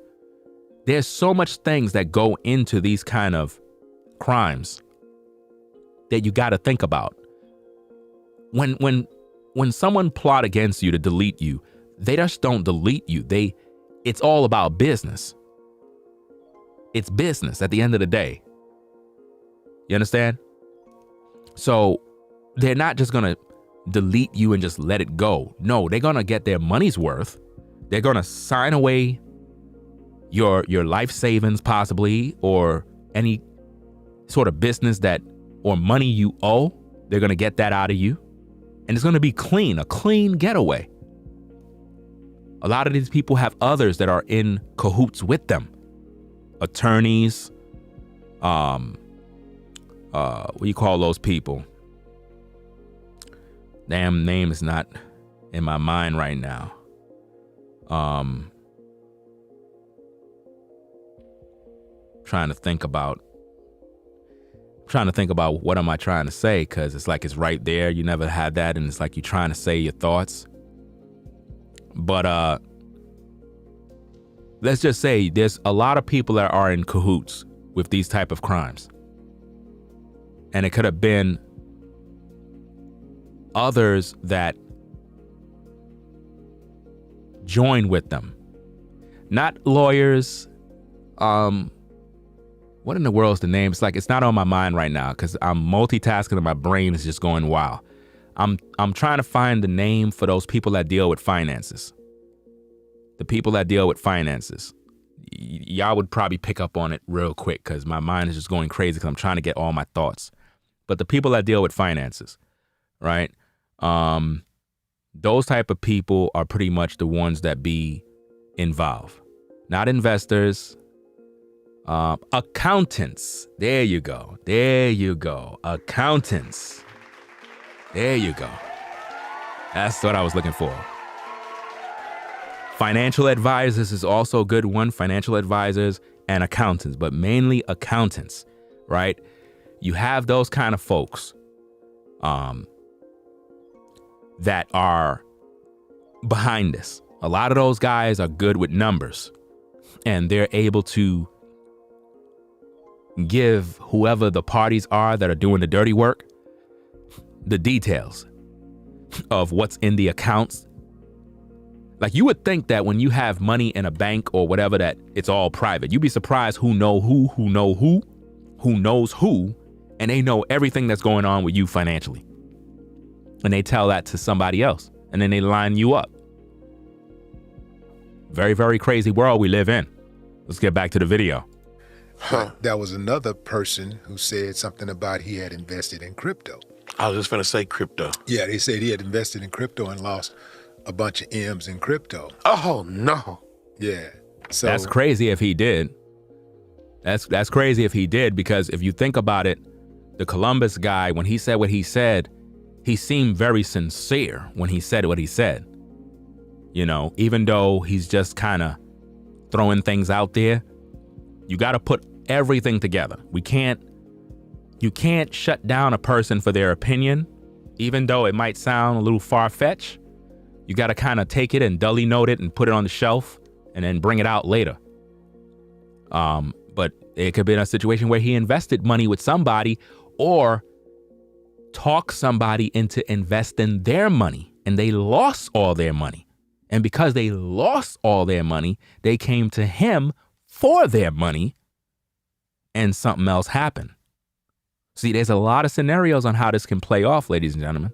There's so much things that go into these kind of crimes that you got to think about. When someone plot against you to delete you, they just don't delete you. It's all about business. It's business at the end of the day. You understand? So they're not just going to delete you and just let it go. No, they're going to get their money's worth. They're going to sign away your life savings possibly, or any sort of business that or money you owe. They're going to get that out of you. And it's going to be clean, a clean getaway. A lot of these people have others that are in cahoots with them. Attorneys, what do you call those people? Damn, name is not in my mind right now. Trying to think about what am I trying to say, because it's like it's right there. You never had that, and it's like you're trying to say your thoughts. But let's just say there's a lot of people that are in cahoots with these type of crimes. And it could have been others that join with them. Not lawyers. What in the world is the name? It's like it's not on my mind right now because I'm multitasking and my brain is just going wild. I'm trying to find the name for those people that deal with finances. The people that deal with finances. Y'all would probably pick up on it real quick because my mind is just going crazy because I'm trying to get all my thoughts. But the people that deal with finances, right? Those type of people are pretty much the ones that be involved. Not investors. Accountants. There you go. There you go. Accountants. There you go. That's what I was looking for. Financial advisors is also a good one. Financial advisors and accountants, but mainly accountants, right? You have those kind of folks that are behind this. A lot of those guys are good with numbers, and they're able to give whoever the parties are that are doing the dirty work the details of what's in the accounts. Like, you would think that when you have money in a bank or whatever, that it's all private. You'd be surprised who knows who, and they know everything that's going on with you financially. And they tell that to somebody else, and then they line you up. Very, very crazy world we live in. Let's get back to the video. There was another person who said something about he had invested in crypto. I was just going to say crypto. Yeah, they said he had invested in crypto and lost a bunch of M's in crypto. Oh, no. Yeah. So That's crazy if he did. That's crazy if he did, because if you think about it, the Columbus guy, when he said what he said, he seemed very sincere when he said what he said. You know, even though he's just kind of throwing things out there, you got to put everything together. You can't shut down a person for their opinion, even though it might sound a little far-fetched. You got to kind of take it and dully note it and put it on the shelf and then bring it out later. But it could be in a situation where he invested money with somebody or talked somebody into investing their money and they lost all their money. And because they lost all their money, they came to him for their money and something else happened. See, there's a lot of scenarios on how this can play off, ladies and gentlemen.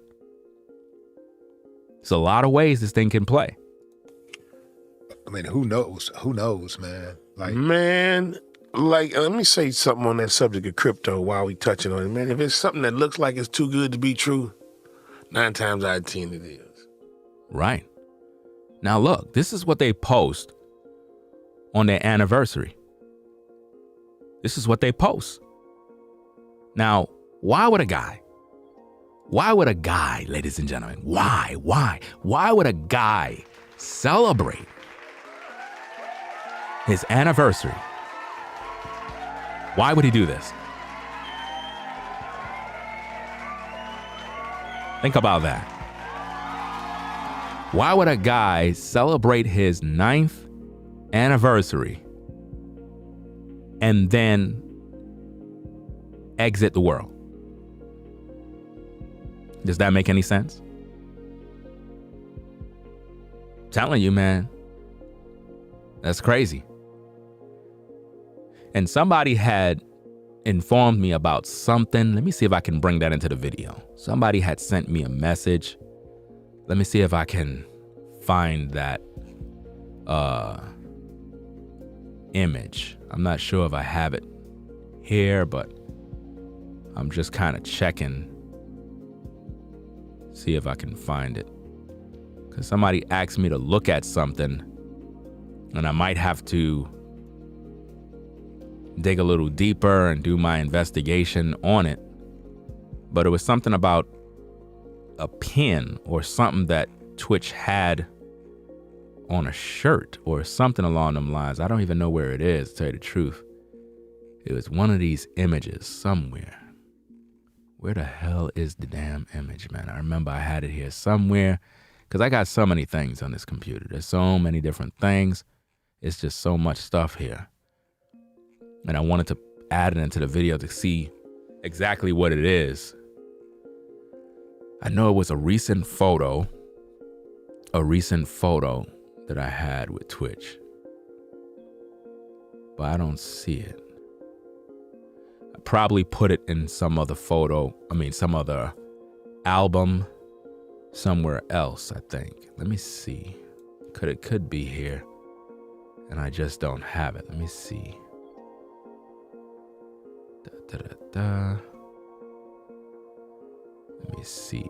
There's a lot of ways this thing can play. I mean, who knows? Who knows, man? Let me say something on that subject of crypto while we touching on it, man. If it's something that looks like it's too good to be true, 9 times out of 10 it is. Right. Now, look, this is what they post on their anniversary. This is what they post. Now, why would a guy, ladies and gentlemen, why would a guy celebrate his anniversary? Why would he do this? Think about that. Why would a guy celebrate his 9th anniversary and then exit the world? Does that make any sense? I'm telling you, man, that's crazy. And somebody had informed me about something. Let me see if I can bring that into the video. Somebody had sent me a message. Let me see if I can find that image. I'm not sure if I have it here, but I'm just kind of checking. See if I can find it. Because somebody asked me to look at something, and I might have to dig a little deeper and do my investigation on it. But it was something about a pin or something that Twitch had on a shirt or something along them lines. I don't even know where it is, to tell you the truth. It was one of these images somewhere. Where the hell is the damn image, man? I remember I had it here somewhere, because I got so many things on this computer. There's so many different things. It's just so much stuff here. And I wanted to add it into the video to see exactly what it is. I know it was a recent photo that I had with Twitch, but I don't see it. I probably put it in some other some other album somewhere else, I think. Let me see. It could be here, and I just don't have it. Let me see. Let me see.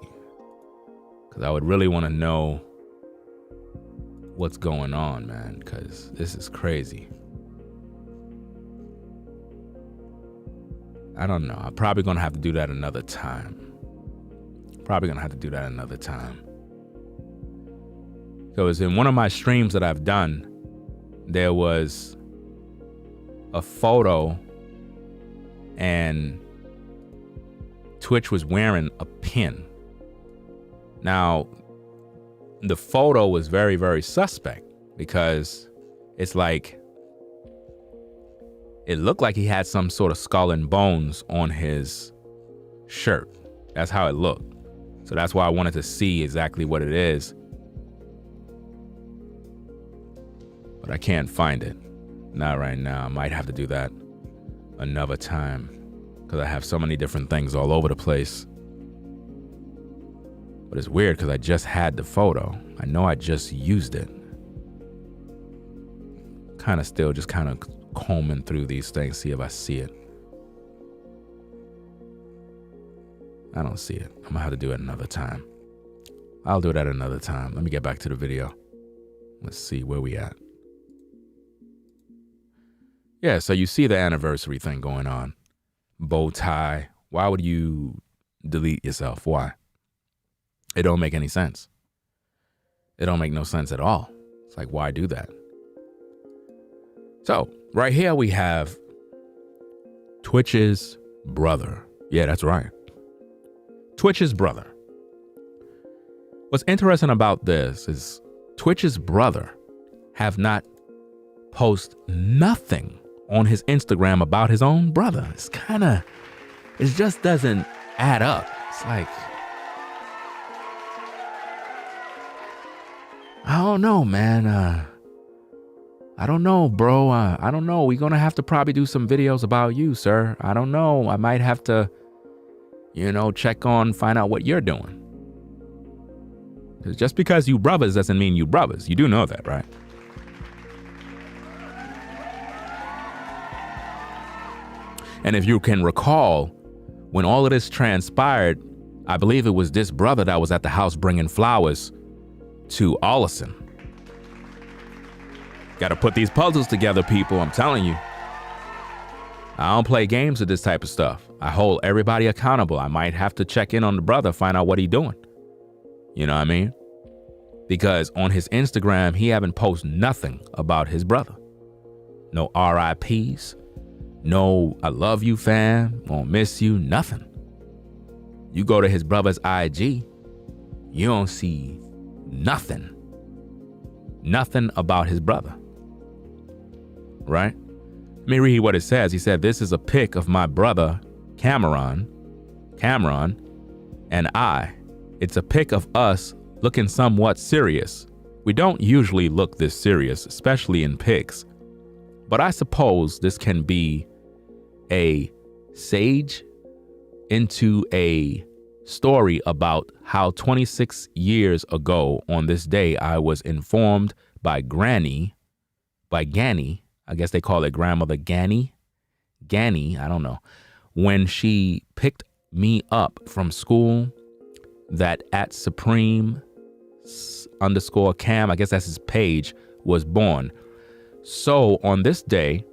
Because I would really want to know what's going on, man, because this is crazy. I don't know. I'm probably going to have to do that another time. Because in one of my streams that I've done, there was a photo and Twitch was wearing a pin. Now, the photo was very, very suspect, because it's like It looked like he had some sort of skull and bones on his shirt. That's how it looked. So that's why I wanted to see exactly what it is. But I can't find it. Not right now. I might have to do that another time because I have so many different things all over the place. But it's weird because I just had the photo. I know I just used it. Kind of still just kind of combing through these things, see if I see it. I don't see it. I'm gonna have to do it another time. I'll do that another time. Let me get back to the video. Let's see where we at. Yeah, so you see the anniversary thing going on. Bow tie. Why would you delete yourself? Why? It don't make any sense. It don't make no sense at all. It's like, why do that? So right here we have Twitch's brother. Yeah, that's right. Twitch's brother. What's interesting about this is Twitch's brother have not posted nothing on his Instagram about his own brother. It's kind of, it just doesn't add up. It's like, I don't know, man. I don't know, bro. I don't know. We're going to have to probably do some videos about you, sir. I don't know. I might have to, check on, find out what you're doing. Just because you brothers doesn't mean you brothers. You do know that, right? And if you can recall, when all of this transpired, I believe it was this brother that was at the house bringing flowers to Allison. Got to put these puzzles together, people. I'm telling you. I don't play games with this type of stuff. I hold everybody accountable. I might have to check in on the brother, find out what he's doing. You know what I mean? Because on his Instagram, he haven't posted nothing about his brother. No RIPs. No, I love you, fam. Won't miss you. Nothing. You go to his brother's IG, you don't see nothing. Nothing about his brother. Right? Let me read what it says. He said, "This is a pic of my brother, Cameron, and I. It's a pic of us looking somewhat serious. We don't usually look this serious, especially in pics. But I suppose this can be a sage into a story about how 26 years ago on this day, I was informed by Granny, I guess they call it grandmother Ganny, I don't know, when she picked me up from school, that at Supreme _Cam, I guess that's his page, was born. So on this day,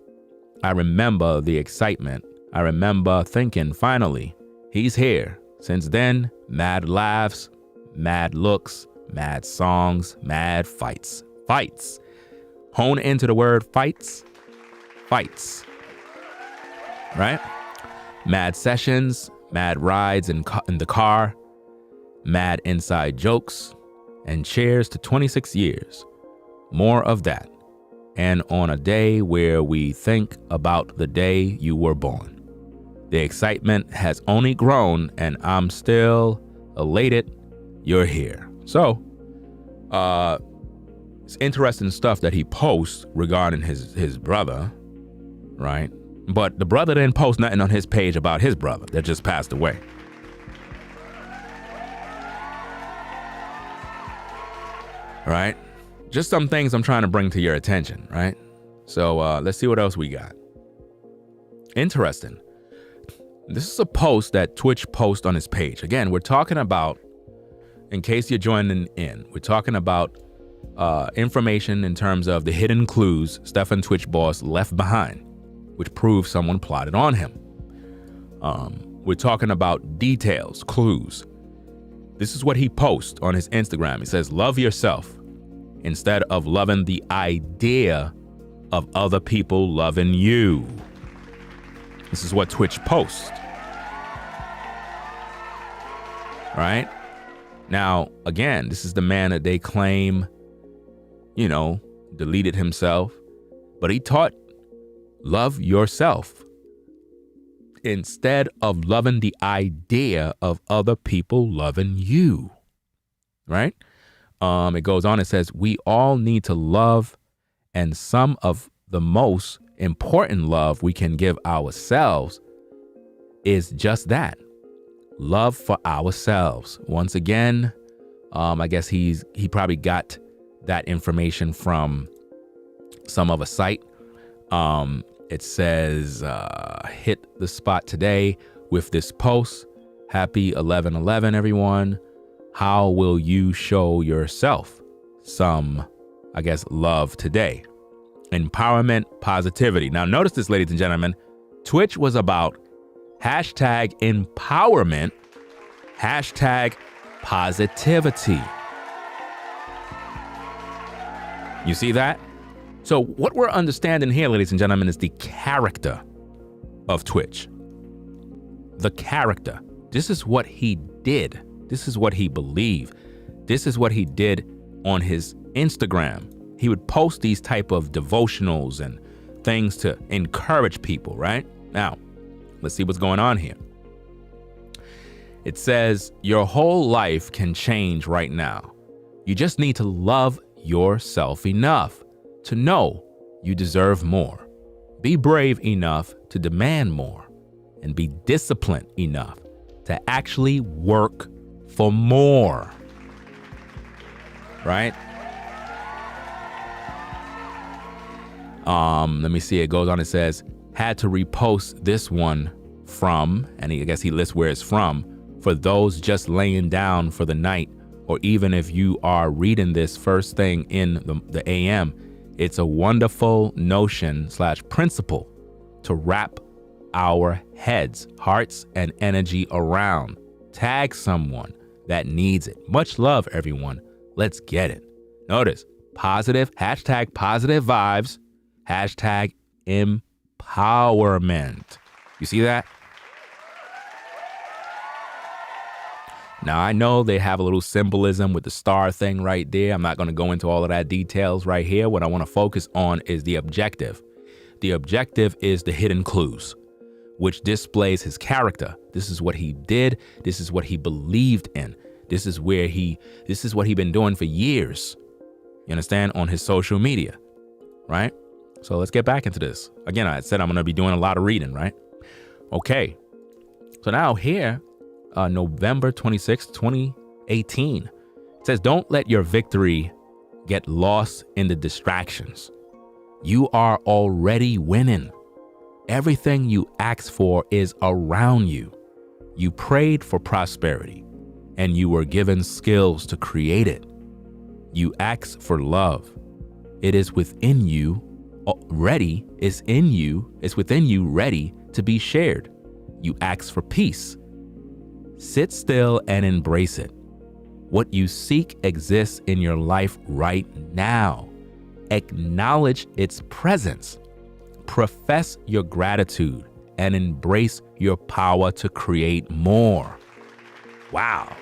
I remember the excitement. I remember thinking, finally, he's here. Since then, mad laughs, mad looks, mad songs, mad fights. Fights. Hone into the word fights. Fights. Right? Mad sessions, mad rides in the car, mad inside jokes, and cheers to 26 years. More of that. And on a day where we think about the day you were born. The excitement has only grown, and I'm still elated you're here." So, it's interesting stuff that he posts regarding his brother, right? But the brother didn't post nothing on his page about his brother that just passed away. Right? Just some things I'm trying to bring to your attention, right? So let's see what else we got. Interesting. This is a post that Twitch posts on his page. Again, we're talking about, in case you're joining in, we're talking about information in terms of the hidden clues Stefan Twitch boss left behind, which proves someone plotted on him. We're talking about details, clues. This is what he posts on his Instagram. He says, "Love yourself instead of loving the idea of other people loving you." This is what Twitch posts. Right? Now, again, this is the man that they claim, deleted himself. But he taught, Love yourself instead of loving the idea of other people loving you, right? It goes on, it says, we all need to love, and some of the most important love we can give ourselves is just that, love for ourselves. Once again, I guess he probably got that information from some of a site. It says, hit the spot today with this post. Happy 11/11, everyone. How will you show yourself some, I guess, love today? Empowerment, positivity. Now, notice this, ladies and gentlemen. Twitch was about hashtag empowerment, hashtag positivity. You see that? So what we're understanding here, ladies and gentlemen, is the character of Twitch. The character. This is what he did. This is what he believed. This is what he did on his Instagram. He would post these type of devotionals and things to encourage people, right? Now, let's see what's going on here. It says, your whole life can change right now. You just need to love yourself enough to know you deserve more. Be brave enough to demand more, and be disciplined enough to actually work for more. Right? Let me see. It goes on. It says, had to repost this one from, and I guess he lists where it's from, for those just laying down for the night, or even if you are reading this first thing in the AM, it's a wonderful notion / principle to wrap our heads, hearts, and energy around. Tag someone that needs it. Much love, everyone. Let's get it. Notice, positive, hashtag positive vibes, hashtag empowerment. You see that? Now, I know they have a little symbolism with the star thing right there. I'm not going to go into all of that details right here. What I want to focus on is the objective. The objective is the hidden clues, which displays his character. This is what he did. This is what he believed in. This is what he been doing for years. You understand? On his social media, right? So let's get back into this. Again, I said I'm going to be doing a lot of reading, right? Okay. So now here, November 26, 2018. It says, don't let your victory get lost in the distractions. You are already winning. Everything you asked for is around you. You prayed for prosperity, and you were given skills to create it. You asked for love. It is within you, ready, it's within you, ready to be shared. You asked for peace. Sit still and embrace it. What you seek exists in your life right now. Acknowledge its presence. Profess your gratitude and embrace your power to create more. Wow.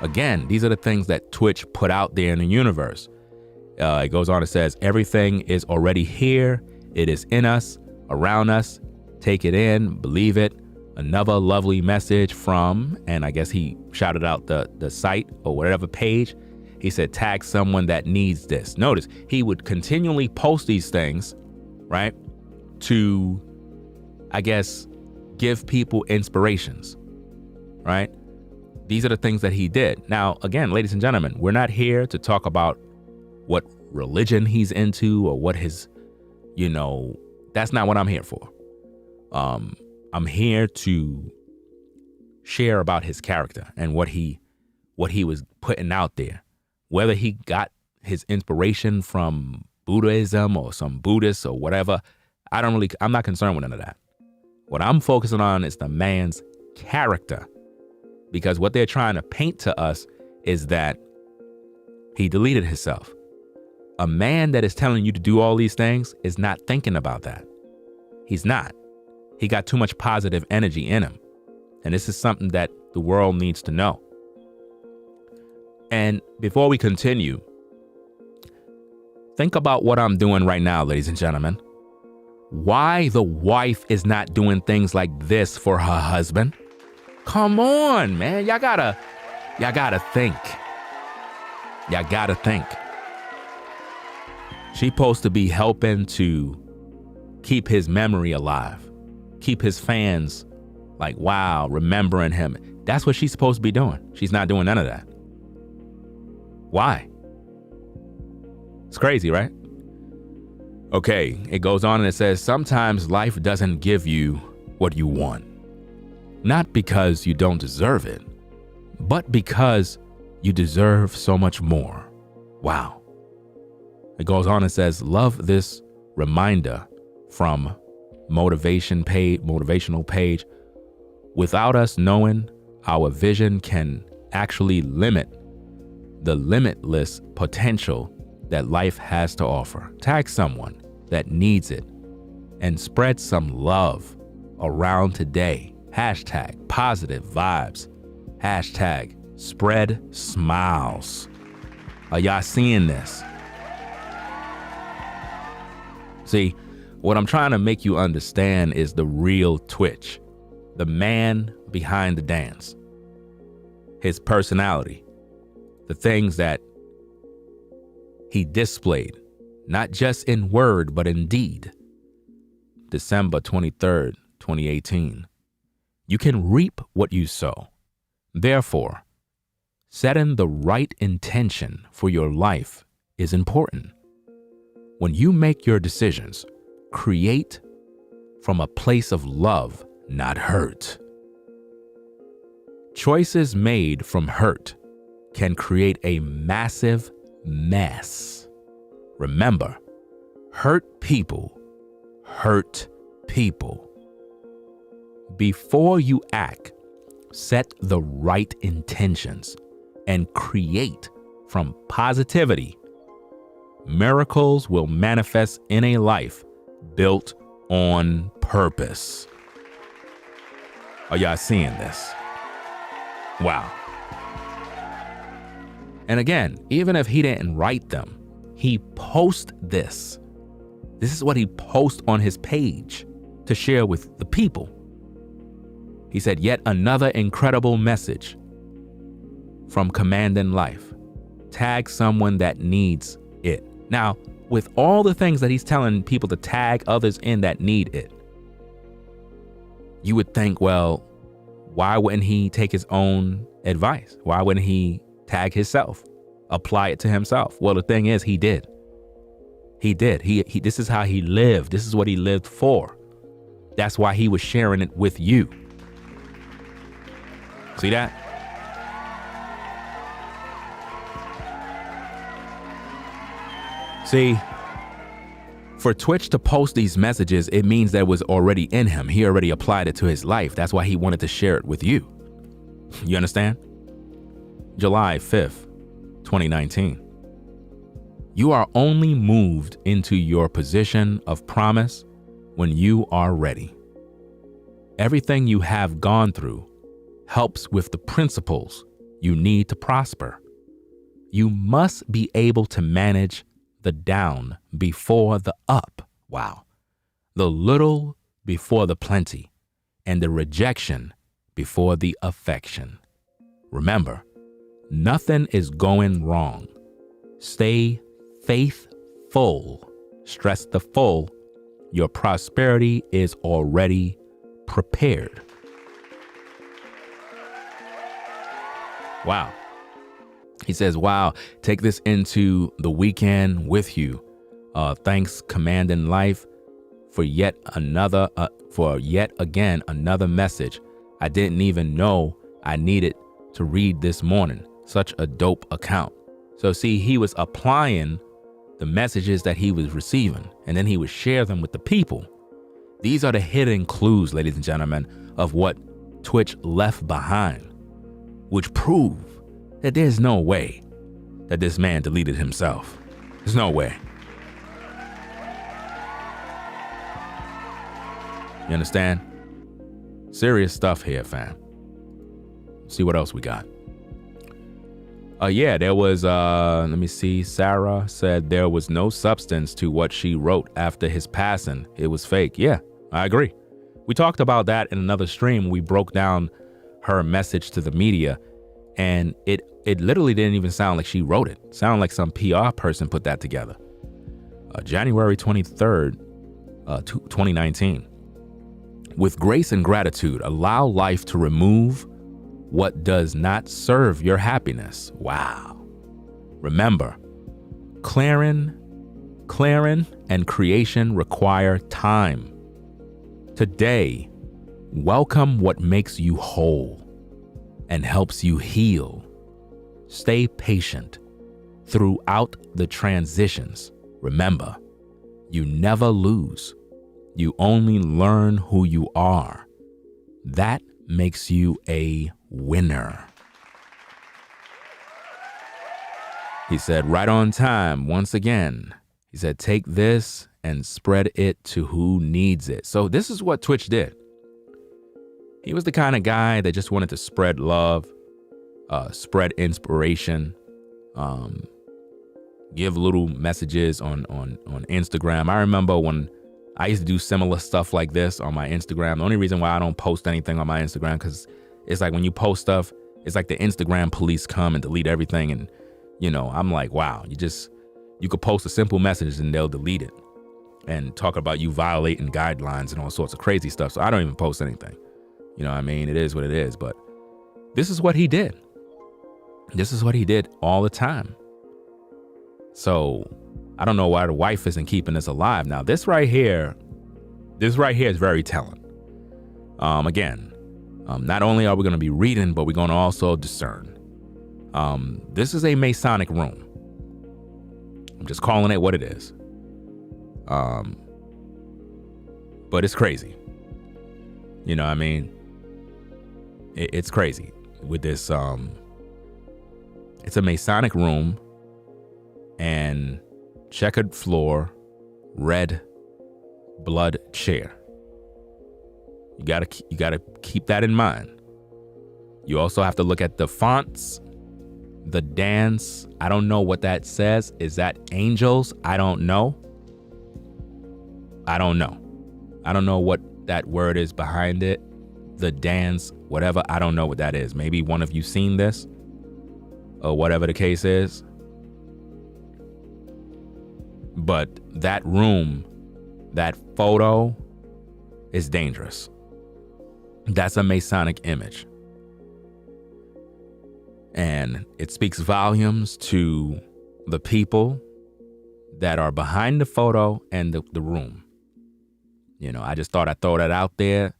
Again, these are the things that Twitch put out there in the universe. It goes on, it says, everything is already here. It is in us, around us. Take it in, believe it. Another lovely message from, and I guess he shouted out the site or whatever page. He said, tag someone that needs this. Notice, he would continually post these things, right? To, I guess, give people inspirations, right? These are the things that he did. Now, again, ladies and gentlemen, we're not here to talk about what religion he's into or what his, that's not what I'm here for. I'm here to share about his character and what he was putting out there. Whether he got his inspiration from Buddhism or some Buddhists or whatever, I'm not concerned with none of that. What I'm focusing on is the man's character, because what they're trying to paint to us is that he deleted himself. A man that is telling you to do all these things is not thinking about that. He's not. He got too much positive energy in him. And this is something that the world needs to know. And before we continue, think about what I'm doing right now, ladies and gentlemen. Why the wife is not doing things like this for her husband? Come on, man. Y'all gotta think. Y'all gotta think. She's supposed to be helping to keep his memory alive. Keep his fans like, wow, remembering him. That's what she's supposed to be doing. She's not doing none of that. Why? It's crazy, right? Okay, it goes on and it says, sometimes life doesn't give you what you want. Not because you don't deserve it, but because you deserve so much more. Wow. It goes on and says, love this reminder from motivational page. Without us knowing, our vision can actually limit the limitless potential that life has to offer. Tag someone that needs it and spread some love around today. Hashtag positive vibes. Hashtag spread smiles. Are y'all seeing this? See, what I'm trying to make you understand is the real tWitch, the man behind the dance, his personality, the things that he displayed, not just in word, but in deed. December 23rd, 2018. You can reap what you sow. Therefore, setting the right intention for your life is important. When you make your decisions, create from a place of love, not hurt. Choices made from hurt can create a massive mess. Remember, hurt people hurt people. Before you act, set the right intentions and create from positivity. Miracles will manifest in a life built on purpose. Are y'all seeing this? Wow. And again, even if he didn't write them, he posts this. This is what he posts on his page to share with the people. He said, yet another incredible message from Commanding Life. Tag someone that needs it. Now, with all the things that he's telling people to tag others in that need it, you would think, well, why wouldn't he take his own advice? Why wouldn't he tag himself, apply it to himself? Well, the thing is, he did. He did. He this is how he lived. This is what he lived for. That's why he was sharing it with you. See that? See, for tWitch to post these messages, it means that it was already in him. He already applied it to his life. That's why he wanted to share it with you. You understand? July 5th, 2019. You are only moved into your position of promise when you are ready. Everything you have gone through helps with the principles you need to prosper. You must be able to manage the down before the up. Wow. The little before the plenty, and the rejection before the affection. Remember, nothing is going wrong. Stay faithful. Stress the full. Your prosperity is already prepared. Wow. He says, wow, take this into the weekend with you. Thanks, Commanding Life, for yet again another message I didn't even know I needed to read this morning. Such a dope account. So see, he was applying the messages that he was receiving, and then he would share them with the people. These are the hidden clues, ladies and gentlemen, of what tWitch left behind, which prove that there's no way that this man deleted himself. There's no way. You understand? Serious stuff here, fam. See what else we got. Yeah, there was, let me see. Sarah said there was no substance to what she wrote after his passing. It was fake. Yeah, I agree. We talked about that in another stream. We broke down her message to the media, and it literally didn't even sound like she wrote it. It sounded like some PR person put that together. January 23rd, 2019. With grace and gratitude, allow life to remove what does not serve your happiness. Wow. Remember, clearing and creation require time. Today, welcome what makes you whole and helps you heal. Stay patient throughout the transitions. Remember, you never lose. You only learn who you are. That makes you a winner. He said, right on time, once again. He said, take this and spread it to who needs it. So this is what Twitch did. He was the kind of guy that just wanted to spread love, spread inspiration, give little messages on Instagram. I remember when I used to do similar stuff like this on my Instagram. The only reason why I don't post anything on my Instagram, because it's like when you post stuff, it's like the Instagram police come and delete everything. And, you know, I'm like, wow, you could post a simple message and they'll delete it and talk about you violating guidelines and all sorts of crazy stuff. So I don't even post anything. You know what I mean? It is what it is. But this is what he did. This is what he did all the time. So I don't know why the wife isn't keeping this alive. Now, this right here is very telling. Again, not only are we going to be reading, but we're going to also discern. This is a Masonic room. I'm just calling it what it is. But it's crazy. You know what I mean? It's crazy with this. It's a Masonic room and checkered floor, red blood chair. You gotta keep that in mind. You also have to look at the fonts, the dance. I don't know what that says. Is that angels? I don't know. I don't know what that word is behind it. The dance, whatever. I don't know what that is. Maybe one of you seen this or whatever the case is. But that room, that photo is dangerous. That's a Masonic image. And it speaks volumes to the people that are behind the photo and the room. You know, I just thought I'd throw that out there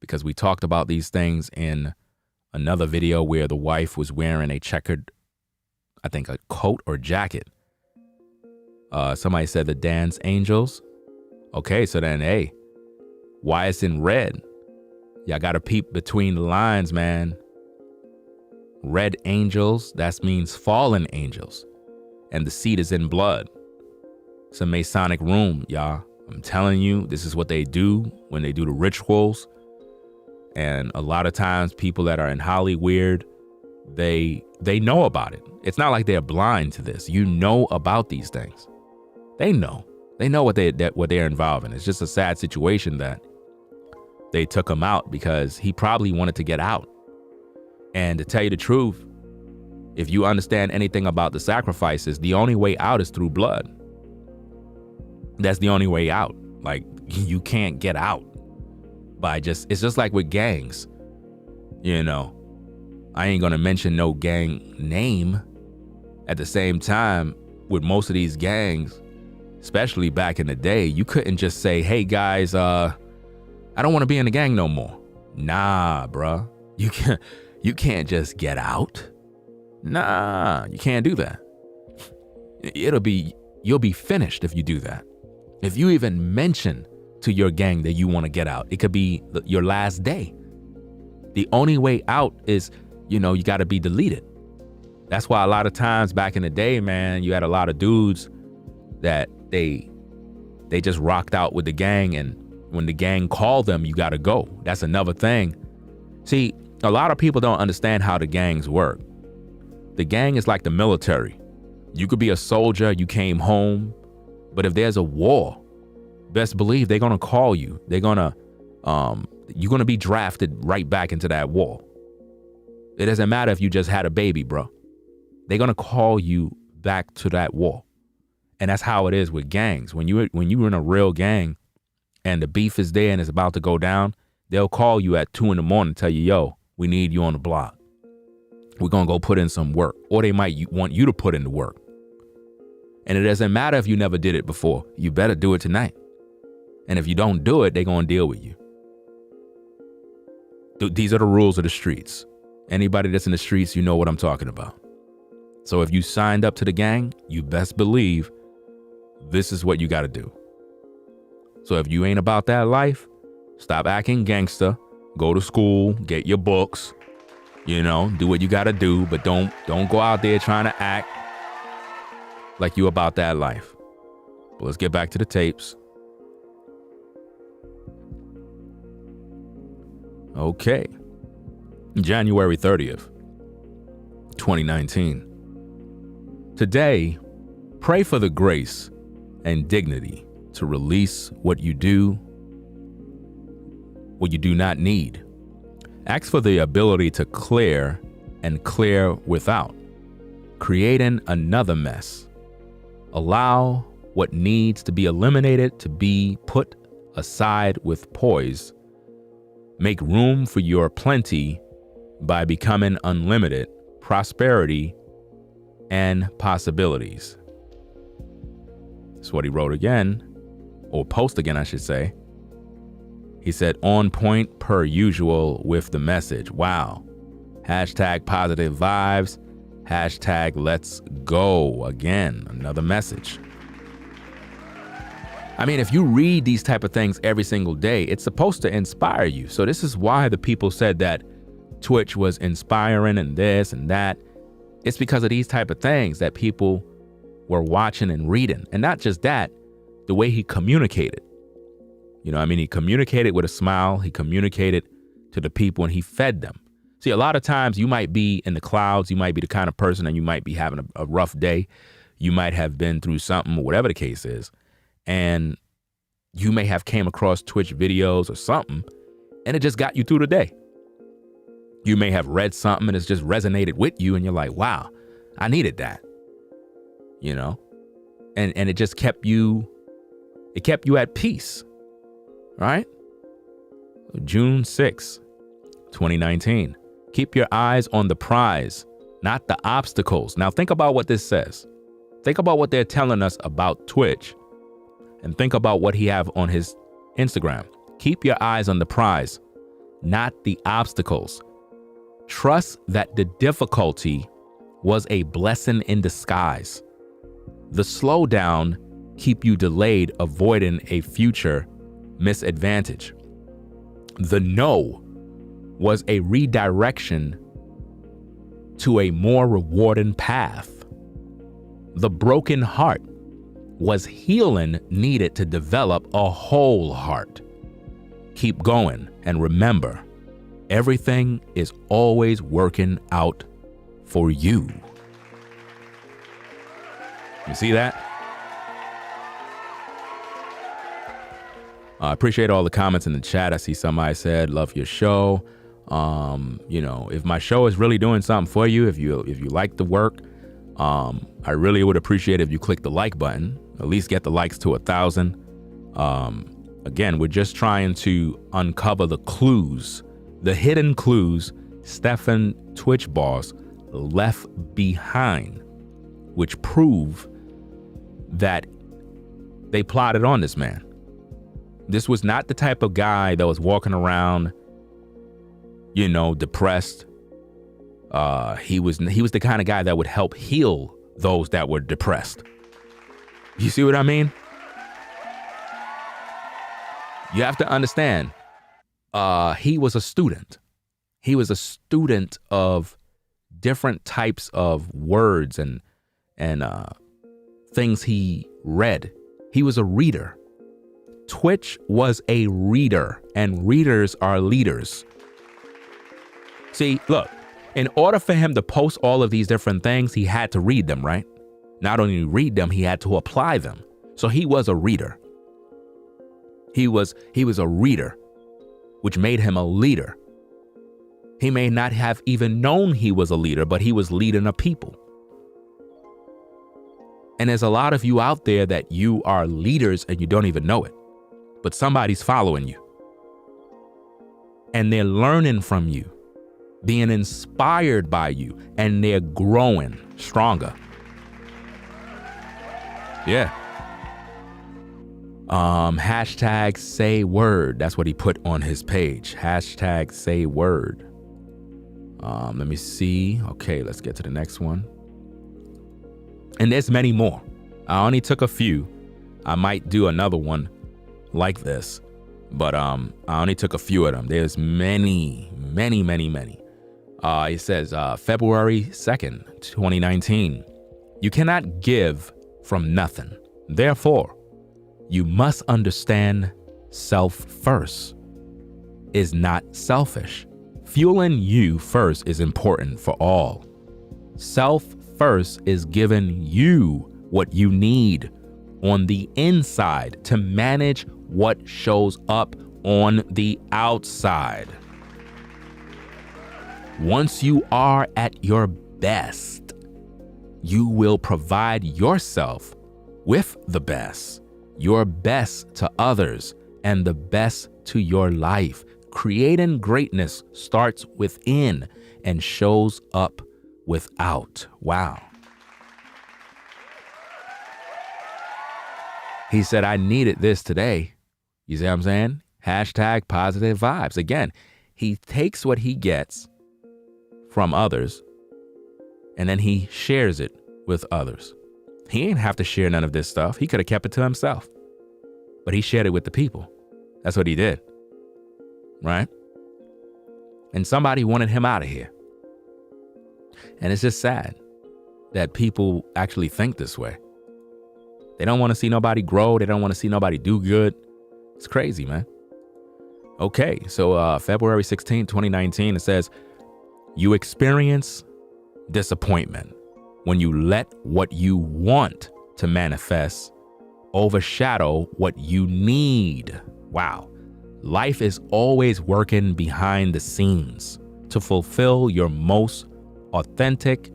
because we talked about these things in another video where the wife was wearing a checkered, I think, a coat or jacket. Somebody said the dance angels. Okay, so then, hey, why it's in red? Y'all got to peep between the lines, man. Red angels, that means fallen angels. And the seed is in blood. It's a Masonic room, y'all. I'm telling you, this is what they do when they do the rituals. And a lot of times people that are in Hollywood, they know about it. It's not like they're blind to this. You know about these things. They know what they're involved in. It's just a sad situation that they took him out because he probably wanted to get out. And to tell you the truth, if you understand anything about the sacrifices, the only way out is through blood. That's the only way out. Like, you can't get out by it's just like with gangs. You know, I ain't gonna mention no gang name. At the same time, with most of these gangs, especially back in the day, you couldn't just say, hey guys, I don't want to be in the gang no more. Nah, bruh. You can't just get out. Nah, you can't do that. You'll be finished if you do that. If you even mention to your gang that you want to get out, it could be your last day. The only way out is, you got to be deleted. That's why a lot of times back in the day, man, you had a lot of dudes that they just rocked out with the gang, and when the gang called them, you got to go. That's another thing. See, a lot of people don't understand how the gangs work. The gang is like the military. You could be a soldier, you came home, but if there's a war, best believe they're gonna call you. They're gonna, you're gonna be drafted right back into that war. It doesn't matter if you just had a baby, bro. They're gonna call you back to that war. And that's how it is with gangs. When you're in a real gang and the beef is there and it's about to go down, they'll call you at 2 a.m. and tell you, yo, we need you on the block. We're gonna go put in some work. Or they might want you to put in the work. And it doesn't matter if you never did it before. You better do it tonight. And if you don't do it, they're gonna deal with you. These are the rules of the streets. Anybody that's in the streets, you know what I'm talking about. So if you signed up to the gang, you best believe this is what you got to do. So if you ain't about that life, stop acting gangster, go to school, get your books, do what you got to do, but don't go out there trying to act like you about that life. But let's get back to the tapes. Okay. January 30th, 2019. Today, pray for the grace and dignity to release what you do not need. Ask for the ability to clear and clear without, creating another mess. Allow what needs to be eliminated to be put aside with poise. Make room for your plenty by becoming unlimited prosperity and possibilities. That's what he wrote again, or post again, I should say. He said, on point per usual with the message. Wow. Hashtag positive vibes. Hashtag let's go. Again, another message. I mean, if you read these type of things every single day, it's supposed to inspire you. So this is why the people said that Twitch was inspiring and this and that. It's because of these type of things that people were watching and reading. And not just that, the way he communicated. He communicated with a smile. He communicated to the people and he fed them. See, a lot of times you might be in the clouds. You might be the kind of person and you might be having a rough day. You might have been through something, whatever the case is. And you may have came across Twitch videos or something and it just got you through the day. You may have read something and it's just resonated with you and you're like, wow, I needed that. And it just kept you at peace, right? June 6, 2019. Keep your eyes on the prize, not the obstacles. Now think about what this says. Think about what they're telling us about Twitch and think about what he have on his Instagram. Keep your eyes on the prize, not the obstacles. Trust that the difficulty was a blessing in disguise. The slowdown keep you delayed, avoiding a future misadvantage. The no was a redirection to a more rewarding path. The broken heart was healing needed to develop a whole heart. Keep going and remember, everything is always working out for you. You see that? I appreciate all the comments in the chat. I see somebody said, love your show. If my show is really doing something for you, if you like the work, I really would appreciate if you click the like button, at least get the likes to 1,000. Again, we're just trying to uncover the clues, the hidden clues Stefan Twitch boss left behind, which prove that they plotted on this man. This was not the type of guy that was walking around, depressed. He was the kind of guy that would help heal those that were depressed. You see what I mean? You have to understand, he was a student. He was a student of different types of words and things he read. He was a reader. Twitch was a reader, and readers are leaders. See, look, In order for him to post all of these different things, he had to read them, right? Not only read them, he had to apply them. So he was a reader. He was a reader, which made him a leader. He may not have even known he was a leader, but he was leading a people. And there's a lot of you out there that you are leaders and you don't even know it, but somebody's following you. And they're learning from you, being inspired by you, and they're growing stronger. Yeah. Hashtag say word. That's what he put on his page. Hashtag say word. Let me see. Okay, let's get to the next one. And there's many more. I only took a few. I might do another one like this, but I only took a few of them. There's many. It says February 2nd, 2019. You cannot give from nothing. Therefore, you must understand self first is not selfish. Fueling you first is important for all. Self first is giving you what you need on the inside to manage what shows up on the outside. Once you are at your best, you will provide yourself with the best, your best to others, and the best to your life. Creating greatness starts within and shows up without. Wow. He said, I needed this today. You see what I'm saying? Hashtag positive vibes. Again, he takes what he gets from others and then he shares it with others. He ain't have to share none of this stuff. He could have kept it to himself, but he shared it with the people. That's what he did. Right? And somebody wanted him out of here. And it's just sad that people actually think this way. They don't want to see nobody grow. They don't want to see nobody do good. It's crazy, man. Okay, so February 16, 2019, it says, you experience disappointment when you let what you want to manifest overshadow what you need. Wow. Life is always working behind the scenes to fulfill your most authentic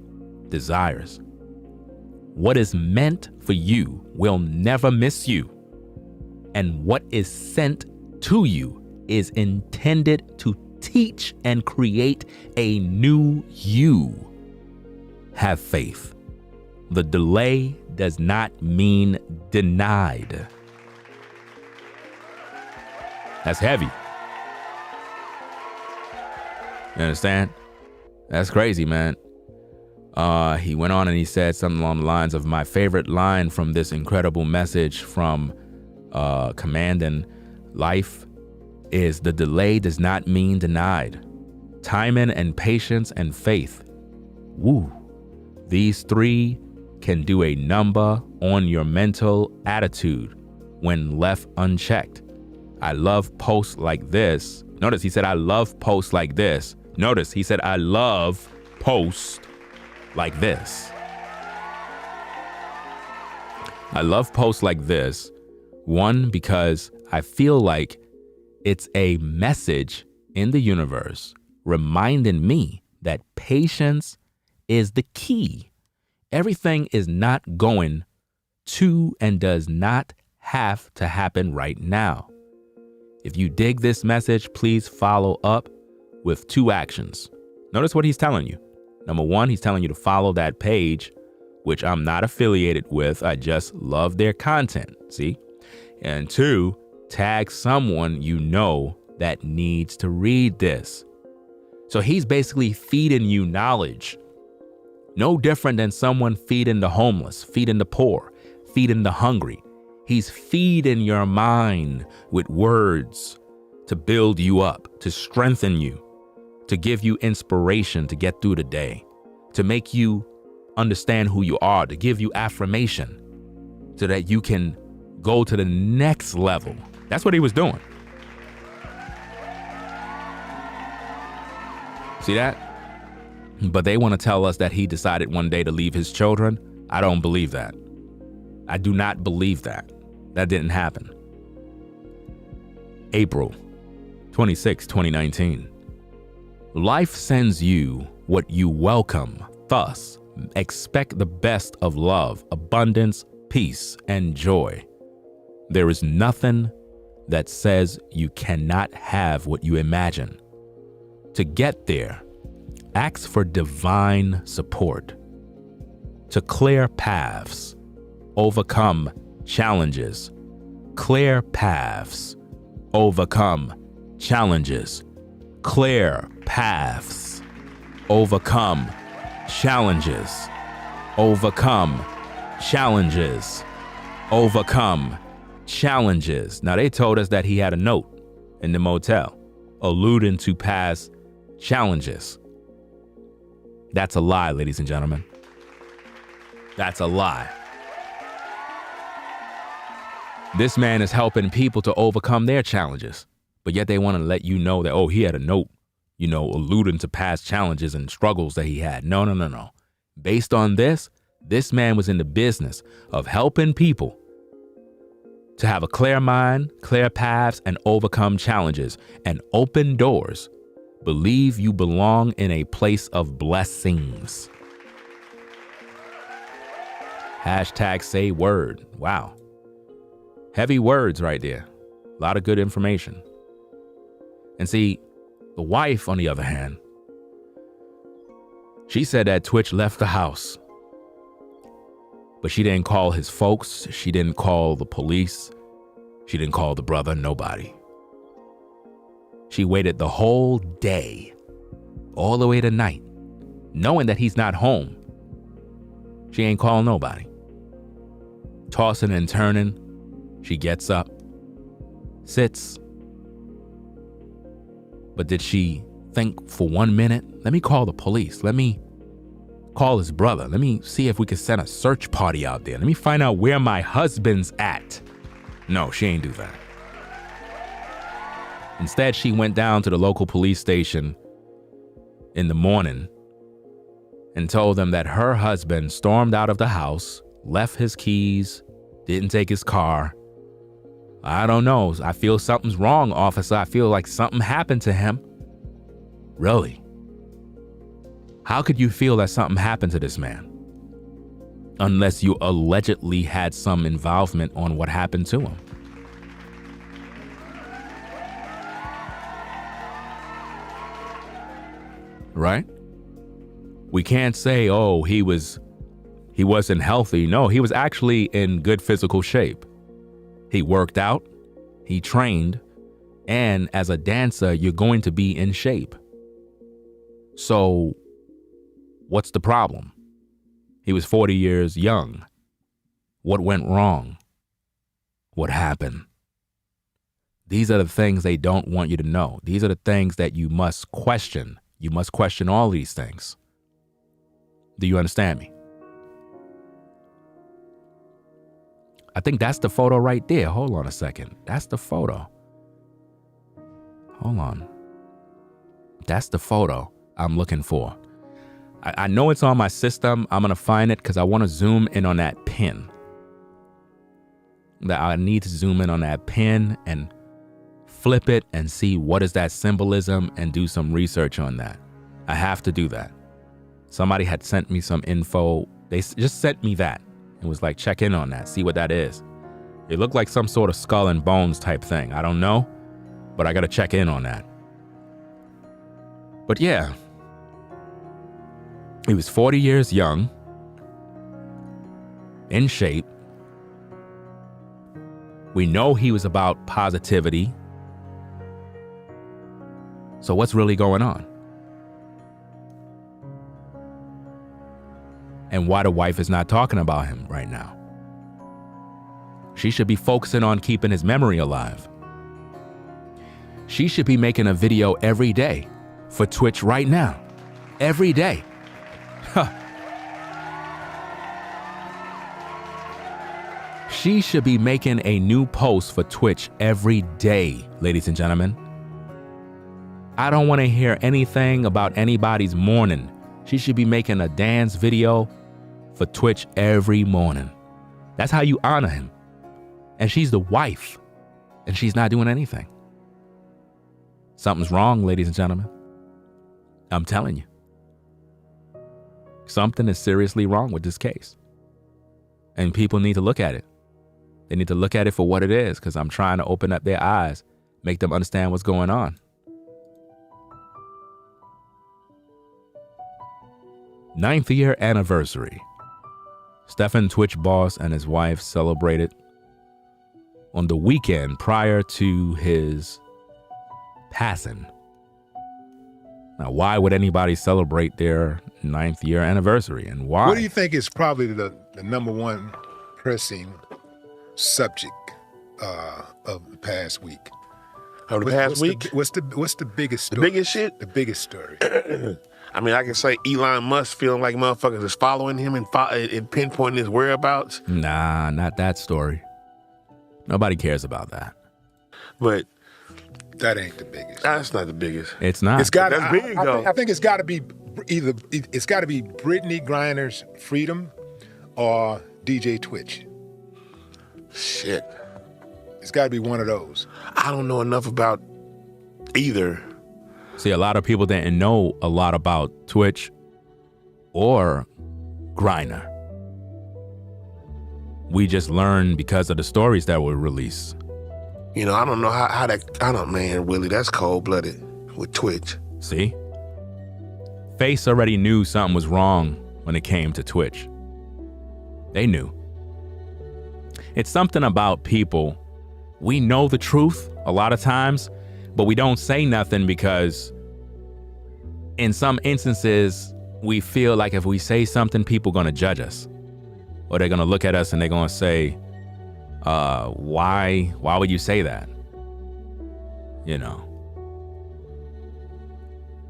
desires. What is meant for you will never miss you. And what is sent to you is intended to teach and create a new you. Have faith. The delay does not mean denied. That's heavy. You understand? That's crazy, man. He went on and he said something along the lines of, my favorite line from this incredible message from Commanding Life is, the delay does not mean denied. Timing and patience and faith. Woo. These three can do a number on your mental attitude when left unchecked. I love posts like this. Notice he said, I love posts like this. Notice he said, I love posts like this. I love posts like this. One, because I feel like it's a message in the universe reminding me that patience is the key. Everything is not going to and does not have to happen right now. If you dig this message, please follow up with 2 actions. Notice what he's telling you. Number 1, he's telling you to follow that page, which I'm not affiliated with. I just love their content. See? And 2, tag someone you know that needs to read this. So he's basically feeding you knowledge. No different than someone feeding the homeless, feeding the poor, feeding the hungry. He's feeding your mind with words to build you up, to strengthen you, to give you inspiration to get through the day, to make you understand who you are, to give you affirmation so that you can go to the next level. That's what he was doing. See that? But they want to tell us that he decided one day to leave his children. I don't believe that. I do not believe that. That didn't happen. April 26, 2019. Life sends you what you welcome. Thus, expect the best of love, abundance, peace, and joy. There is nothing that says you cannot have what you imagine. To get there, ask for divine support. To clear paths, overcome challenges. Clear paths, overcome challenges. Clear paths, overcome challenges. Overcome challenges. Overcome challenges. Now, they told us that he had a note in the motel alluding to past challenges. That's a lie, ladies and gentlemen. That's a lie. This man is helping people to overcome their challenges, but yet they want to let you know that, oh, he had a note, alluding to past challenges and struggles that he had. No. Based on this man was in the business of helping people to have a clear mind, clear paths, and overcome challenges and open doors. Believe you belong in a place of blessings. Hashtag say word. Wow. Heavy words right there. A lot of good information. And see, the wife, on the other hand, she said that tWitch left the house, but she didn't call his folks. She didn't call the police. She didn't call the brother, nobody. She waited the whole day, all the way to night, knowing that he's not home. She ain't calling nobody. Tossing and turning, she gets up, sits. But did she think for 1 minute, let me call the police, let me call his brother, let me see if we can send a search party out there, let me find out where my husband's at? No, she ain't do that. Instead, she went down to the local police station in the morning and told them that her husband stormed out of the house, left his keys, didn't take his car. I don't know. I feel something's wrong, officer. I feel like something happened to him. Really? How could you feel that something happened to this man? Unless you allegedly had some involvement on what happened to him. Right? We can't say, oh, he wasn't healthy. No, he was actually in good physical shape. He worked out, he trained, and as a dancer, you're going to be in shape. So, what's the problem? He was 40 years young. What went wrong? What happened? These are the things they don't want you to know. These are the things that you must question. You must question all these things. Do you understand me? I think that's the photo right there. Hold on a second. That's the photo. Hold on. That's the photo I'm looking for. I know it's on my system. I'm going to find it because I want to zoom in on that pin. I need to zoom in on that pin and flip it and see what is that symbolism and do some research on that. I have to do that. Somebody had sent me some info. They just sent me that. It was like, check in on that, see what that is. It looked like some sort of skull and bones type thing. I don't know, but I got to check in on that. But yeah, he was 40 years young, in shape. We know he was about positivity. So what's really going on? And why the wife is not talking about him right now? She should be focusing on keeping his memory alive. She should be making a video every day for tWitch right now. Every day. Huh. She should be making a new post for tWitch every day, ladies and gentlemen. I don't want to hear anything about anybody's morning. She should be making a dance video for Twitch every morning. That's how you honor him. And she's the wife, and she's not doing anything. Something's wrong, ladies and gentlemen. I'm telling you. Something is seriously wrong with this case. And people need to look at it. They need to look at it for what it is, because I'm trying to open up their eyes, make them understand what's going on. 9th year anniversary. Stephen Twitch boss and his wife celebrated on the weekend prior to his passing. Now, why would anybody celebrate their 9th year anniversary, and why? What do you think is probably the number one pressing subject of the past week? Of the past week? What's the biggest story? The biggest shit? The biggest story. I mean, I can say Elon Musk feeling like motherfuckers is following him and pinpointing his whereabouts. Nah, not that story. Nobody cares about that. But that ain't the biggest. That's not the biggest. It's not. It's got. That's big though. I think it's got to be it's got to be Brittany Griner's freedom or DJ Twitch. Shit. It's got to be one of those. I don't know enough about either. See, a lot of people didn't know a lot about Twitch or Greiner. We just learned because of the stories that were released. You know, I don't know how that, man, Willie, that's cold-blooded with Twitch. See? Face already knew something was wrong when it came to Twitch. They knew. It's something about people. We know the truth a lot of times, but we don't say nothing because in some instances, we feel like if we say something, people are going to judge us. Or they're going to look at us and they're going to say, why would you say that? You know.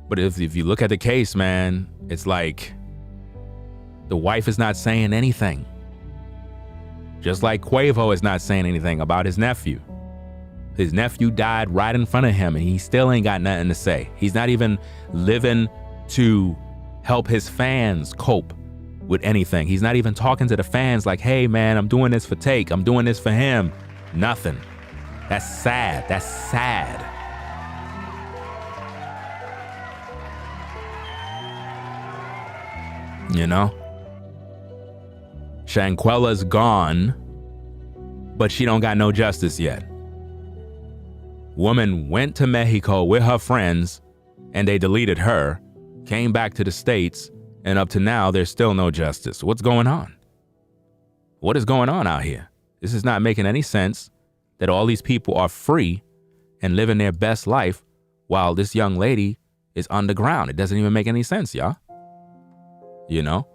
But if you look at the case, man, it's like the wife is not saying anything. Just like Quavo is not saying anything about his nephew. His nephew died right in front of him and he still ain't got nothing to say. He's not even living to help his fans cope with anything. He's not even talking to the fans like, hey man, I'm doing this for Take. I'm doing this for him. Nothing. That's sad. That's sad. You know? Shanquella's gone, but she don't got no justice yet. Woman went to Mexico with her friends and they deleted her, came back to the States, and up to now, there's still no justice. What's going on? What is going on out here? This is not making any sense that all these people are free and living their best life while this young lady is underground. It doesn't even make any sense, y'all. You know?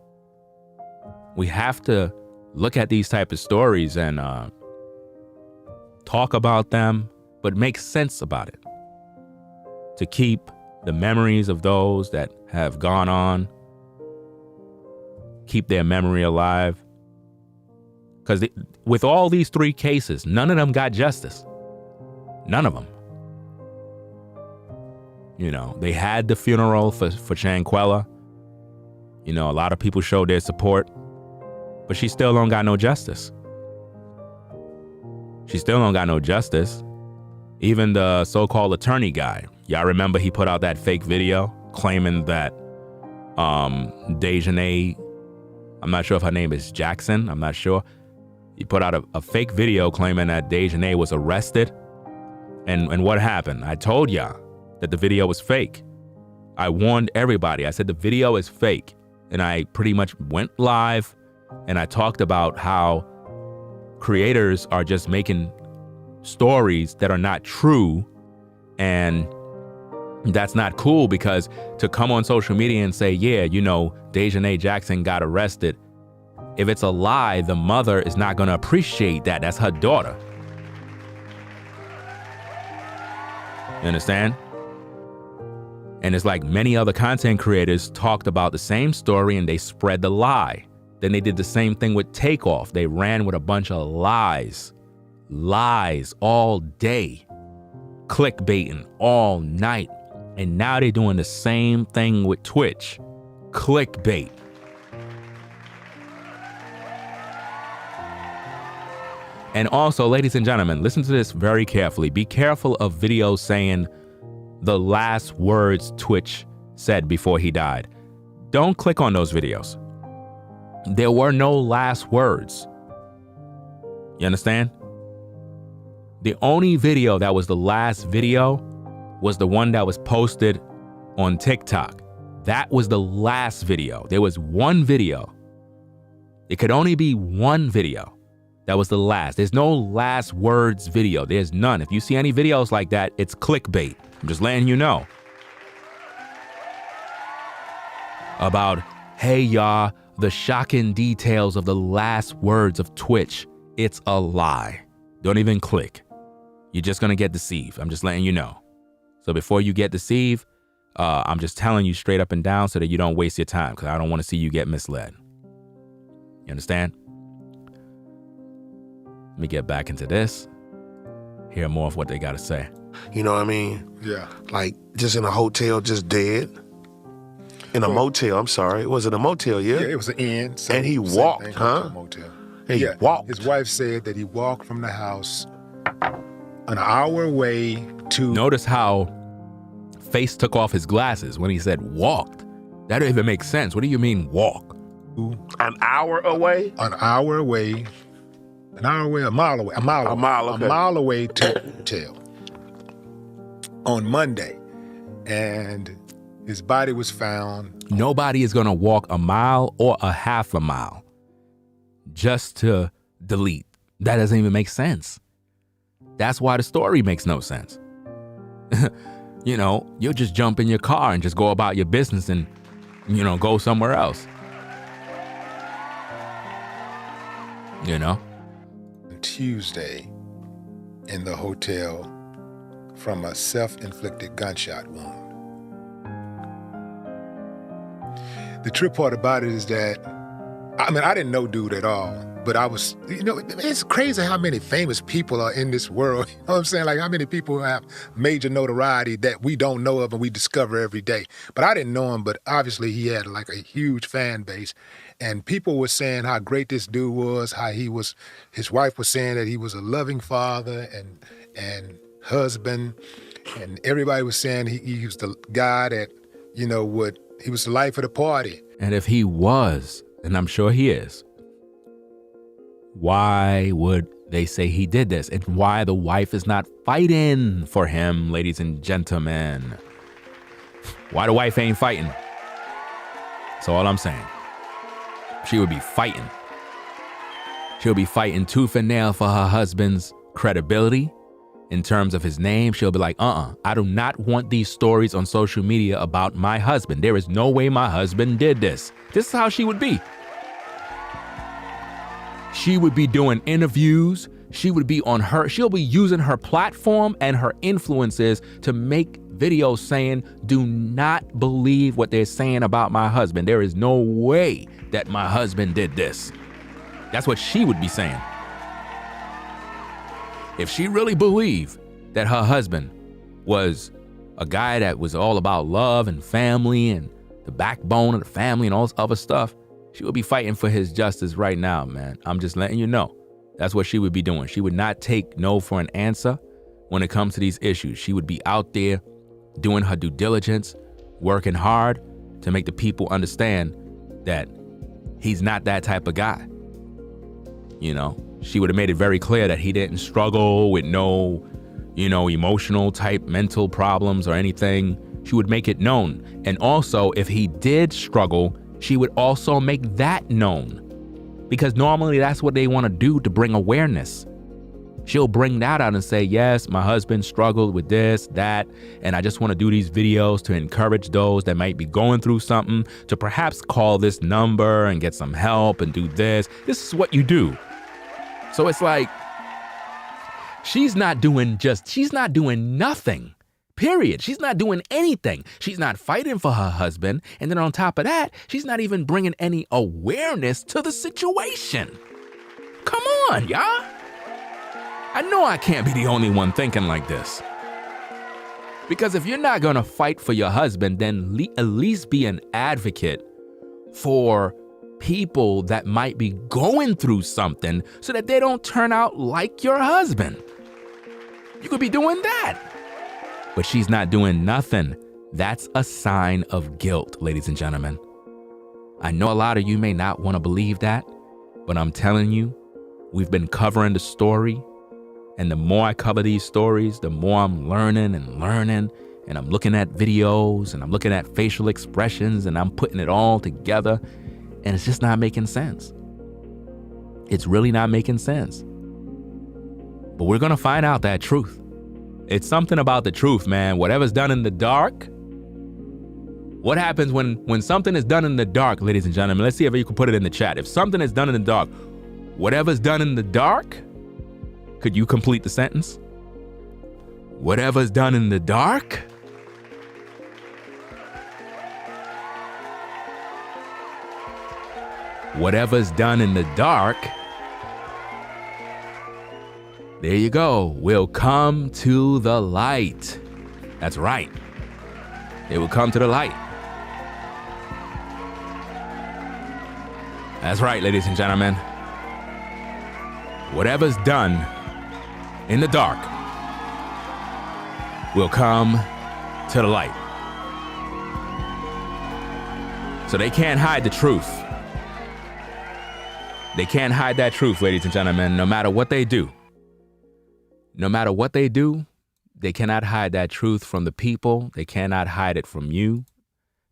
We have to look at these type of stories and talk about them, but make sense about it. To keep the memories of those that have gone on, keep their memory alive. Because with all these 3 cases, none of them got justice. None of them. You know, they had the funeral for Shanquella. You know, a lot of people showed their support, but she still don't got no justice. She still don't got no justice. Even the so-called attorney guy, y'all remember he put out that fake video claiming that Dejanay, I'm not sure if her name is Jackson, I'm not sure. He put out a fake video claiming that Dejanay was arrested. And what happened? I told y'all that the video was fake. I warned everybody. I said the video is fake. And I pretty much went live and I talked about how creators are just making stories that are not true. And that's not cool, because to come on social media and say, yeah, you know, Dejanay Jackson got arrested. If it's a lie, the mother is not going to appreciate that. That's her daughter. You understand? And it's like many other content creators talked about the same story and they spread the lie. Then they did the same thing with Takeoff. They ran with a bunch of lies. Lies all day. Clickbaiting all night. And now they're doing the same thing with Twitch. clickbait. And also, ladies and gentlemen, listen to this very carefully. Be careful of videos saying the last words Twitch said before he died. Don't click on those videos. There were no last words. You understand? The only video that was the last video was the one that was posted on TikTok. That was the last video. There was one video. It could only be one video. That was the last. There's no last words video. There's none. If you see any videos like that, it's clickbait. I'm just letting you know. About, hey y'all, the shocking details of the last words of Twitch. It's a lie. Don't even click. You're just gonna get deceived. I'm just letting you know. So before you get deceived, I'm just telling you straight up and down so that you don't waste your time, because I don't want to see you get misled. You understand? Let me get back into this. Hear more of what they got to say. You know what I mean? Yeah. Like, just in a hotel, just dead. In a motel, I'm sorry. Was it a motel, yeah? Yeah, it was an inn. And he walked, huh? Motel. And he walked. His wife said that he walked from the house an hour away to... Notice how Face took off his glasses when he said walked. That don't even make sense. What do you mean walk? An hour away? An hour away. An hour away, a mile away. A mile away. Okay. A mile away to the hotel on Monday. And his body was found. Nobody is going to walk a mile or a half a mile just to delete. That doesn't even make sense. That's why the story makes no sense. You know, you'll just jump in your car and just go about your business and, you know, go somewhere else. You know? Tuesday in the hotel from a self-inflicted gunshot wound. The trip part about it is that, I mean, I didn't know dude at all, but I was, you know, it's crazy how many famous people are in this world. You know what I'm saying? Like how many people have major notoriety that we don't know of and we discover every day. But I didn't know him, but obviously he had like a huge fan base. And people were saying how great this dude was, how his wife was saying that he was a loving father and husband. And everybody was saying he was the guy that, you know, he was the life of the party. And if he was, and I'm sure he is, why would they say he did this? And why the wife is not fighting for him, ladies and gentlemen? Why the wife ain't fighting? That's all I'm saying. She would be fighting. She'll be fighting tooth and nail for her husband's credibility in terms of his name. She'll be like, I do not want these stories on social media about my husband. There is no way my husband did this. This is how she would be. She would be doing interviews. She'll be using her platform and her influences to make videos saying, do not believe what they're saying about my husband. There is no way that my husband did this. That's what she would be saying. If she really believed that her husband was a guy that was all about love and family and the backbone of the family and all this other stuff, she would be fighting for his justice right now, man. I'm just letting you know. That's what she would be doing. She would not take no for an answer when it comes to these issues. She would be out there doing her due diligence, working hard to make the people understand that he's not that type of guy. You know, she would have made it very clear that he didn't struggle with no, you know, emotional type mental problems or anything. She would make it known. And also, if he did struggle, she would also make that known. Because normally that's what they want to do to bring awareness. She'll bring that out and say, yes, my husband struggled with this, that, and I just want to do these videos to encourage those that might be going through something to perhaps call this number and get some help and do this. This is what you do. So it's like, she's not doing nothing, period. She's not doing anything. She's not fighting for her husband. And then on top of that, she's not even bringing any awareness to the situation. Come on, y'all. I know I can't be the only one thinking like this. Because if you're not going to fight for your husband, then at least be an advocate for people that might be going through something so that they don't turn out like your husband. You could be doing that. But she's not doing nothing. That's a sign of guilt, ladies and gentlemen. I know a lot of you may not want to believe that, but I'm telling you, we've been covering the story. And the more I cover these stories, the more I'm learning. And I'm looking at videos and I'm looking at facial expressions and I'm putting it all together. And it's just not making sense. It's really not making sense. But we're going to find out that truth. It's something about the truth, man. Whatever's done in the dark. What happens when something is done in the dark, ladies and gentlemen? Let's see if you can put it in the chat. If something is done in the dark, whatever's done in the dark, could you complete the sentence? Whatever's done in the dark? Whatever's done in the dark, there you go, will come to the light. That's right. It will come to the light. That's right, ladies and gentlemen. Whatever's done in the dark will come to the light. So they can't hide the truth. They can't hide that truth, ladies and gentlemen, no matter what they do. No matter what they do, they cannot hide that truth from the people. They cannot hide it from you.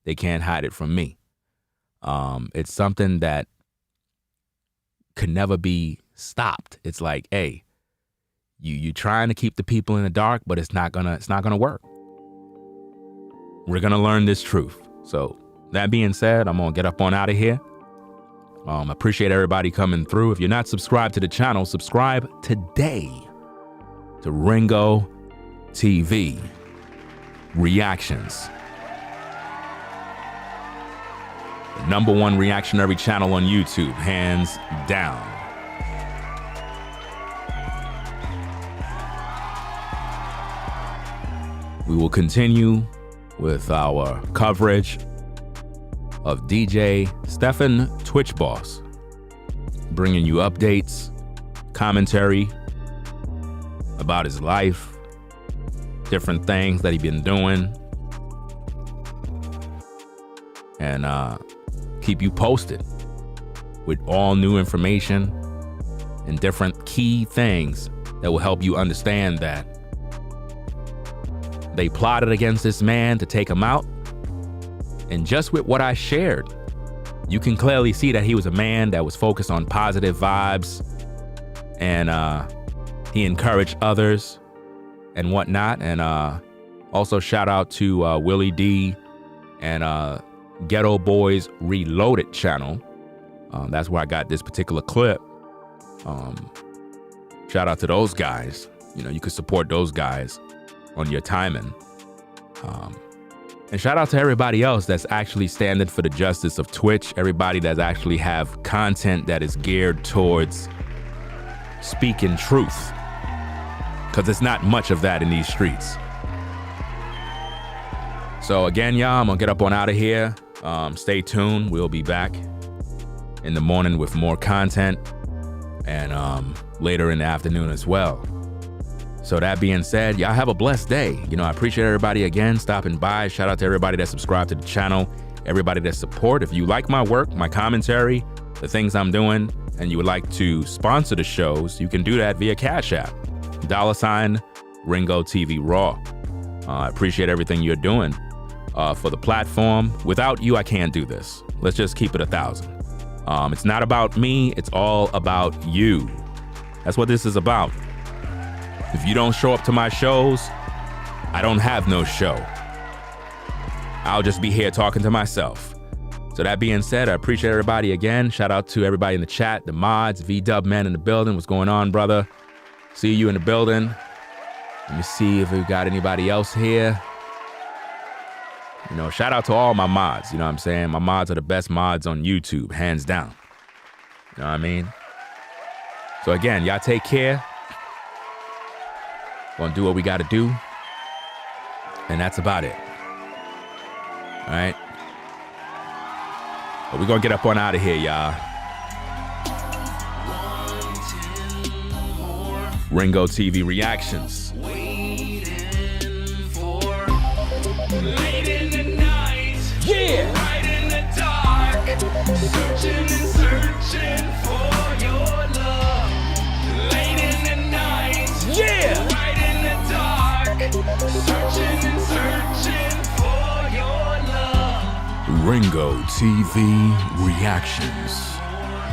They can't hide it from me. It's something that could never be stopped. It's like, hey, you trying to keep the people in the dark, but it's not gonna work. We're gonna learn this truth. So that being said, I'm gonna get up on out of here. I appreciate everybody coming through. If you're not subscribed to the channel, subscribe today to Ringo TV Reactions. The #1 reactionary channel on YouTube, hands down. We will continue with our coverage of DJ Stefan Twitch Boss, bringing you updates, commentary about his life, different things that he's been doing, and keep you posted with all new information and different key things that will help you understand that they plotted against this man to take him out. And just with what I shared, you can clearly see that he was a man that was focused on positive vibes, and he encouraged others and whatnot. And also shout out to Willie D and Ghetto Boys Reloaded channel. That's where I got this particular clip. Shout out to those guys. You know, you could support those guys on your timing. And shout out to everybody else that's actually standing for the justice of Twitch. Everybody that actually have content that is geared towards speaking truth. Because there's not much of that in these streets. So again, y'all, I'm gonna get up on out of here. Stay tuned. We'll be back in the morning with more content, and later in the afternoon as well. So that being said, y'all have a blessed day. You know, I appreciate everybody again stopping by. Shout out to everybody that subscribed to the channel, everybody that support. If you like my work, my commentary, the things I'm doing, and you would like to sponsor the shows, you can do that via Cash App. $ Ringo TV Raw. I appreciate everything you're doing for the platform. Without you, I can't do this. Let's just keep it 1,000. It's not about me. It's all about you. That's what this is about. If you don't show up to my shows, I don't have no show. I'll just be here talking to myself. So that being said, I appreciate everybody again. Shout out to everybody in the chat, the mods, V-Dub Man in the building. What's going on, brother? See you in the building. Let me see if we've got anybody else here. You know, shout out to all my mods. You know what I'm saying? My mods are the best mods on YouTube, hands down. You know what I mean? So again, y'all take care. Gonna do what we gotta do. And that's about it. All right? But we're going to get up on out of here, y'all. Ringo TV Reactions. Late in the night, Yeah! right in the dark, searching and searching for your love. Late in the night, Yeah! right in the dark, searching and searching for your love. Ringo TV Reactions.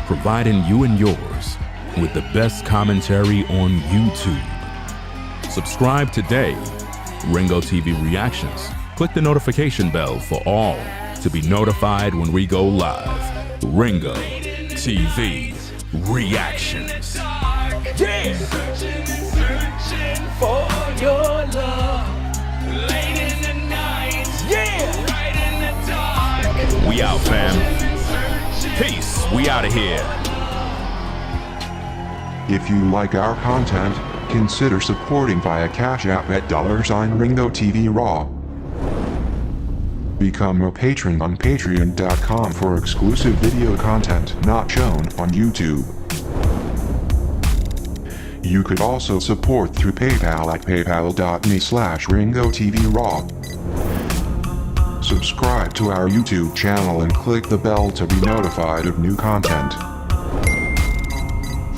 Providing you and yours with the best commentary on YouTube. Subscribe today. Ringo TV Reactions. Click the notification bell for all to be notified when we go live. Ringo TV Reactions. Yeah! Searching and searching for your love. Late in the night, Yeah! right in the dark, We out, fam. searching. Peace. We out of here. If you like our content, consider supporting via Cash App at $Ringo TV Raw. Become a patron on patreon.com for exclusive video content not shown on YouTube. You could also support through PayPal at paypal.me/Ringo TV Raw. Subscribe to our YouTube channel and click the bell to be notified of new content.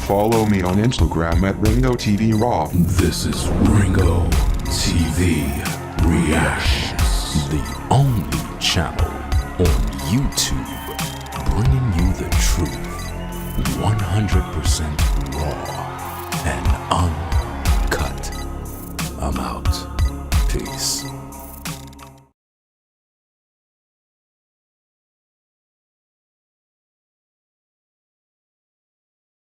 Follow me on Instagram at Ringo TV Raw. This is Ringo TV Reactions, the only channel on YouTube bringing you the truth 100% raw and uncut. I'm out. Peace.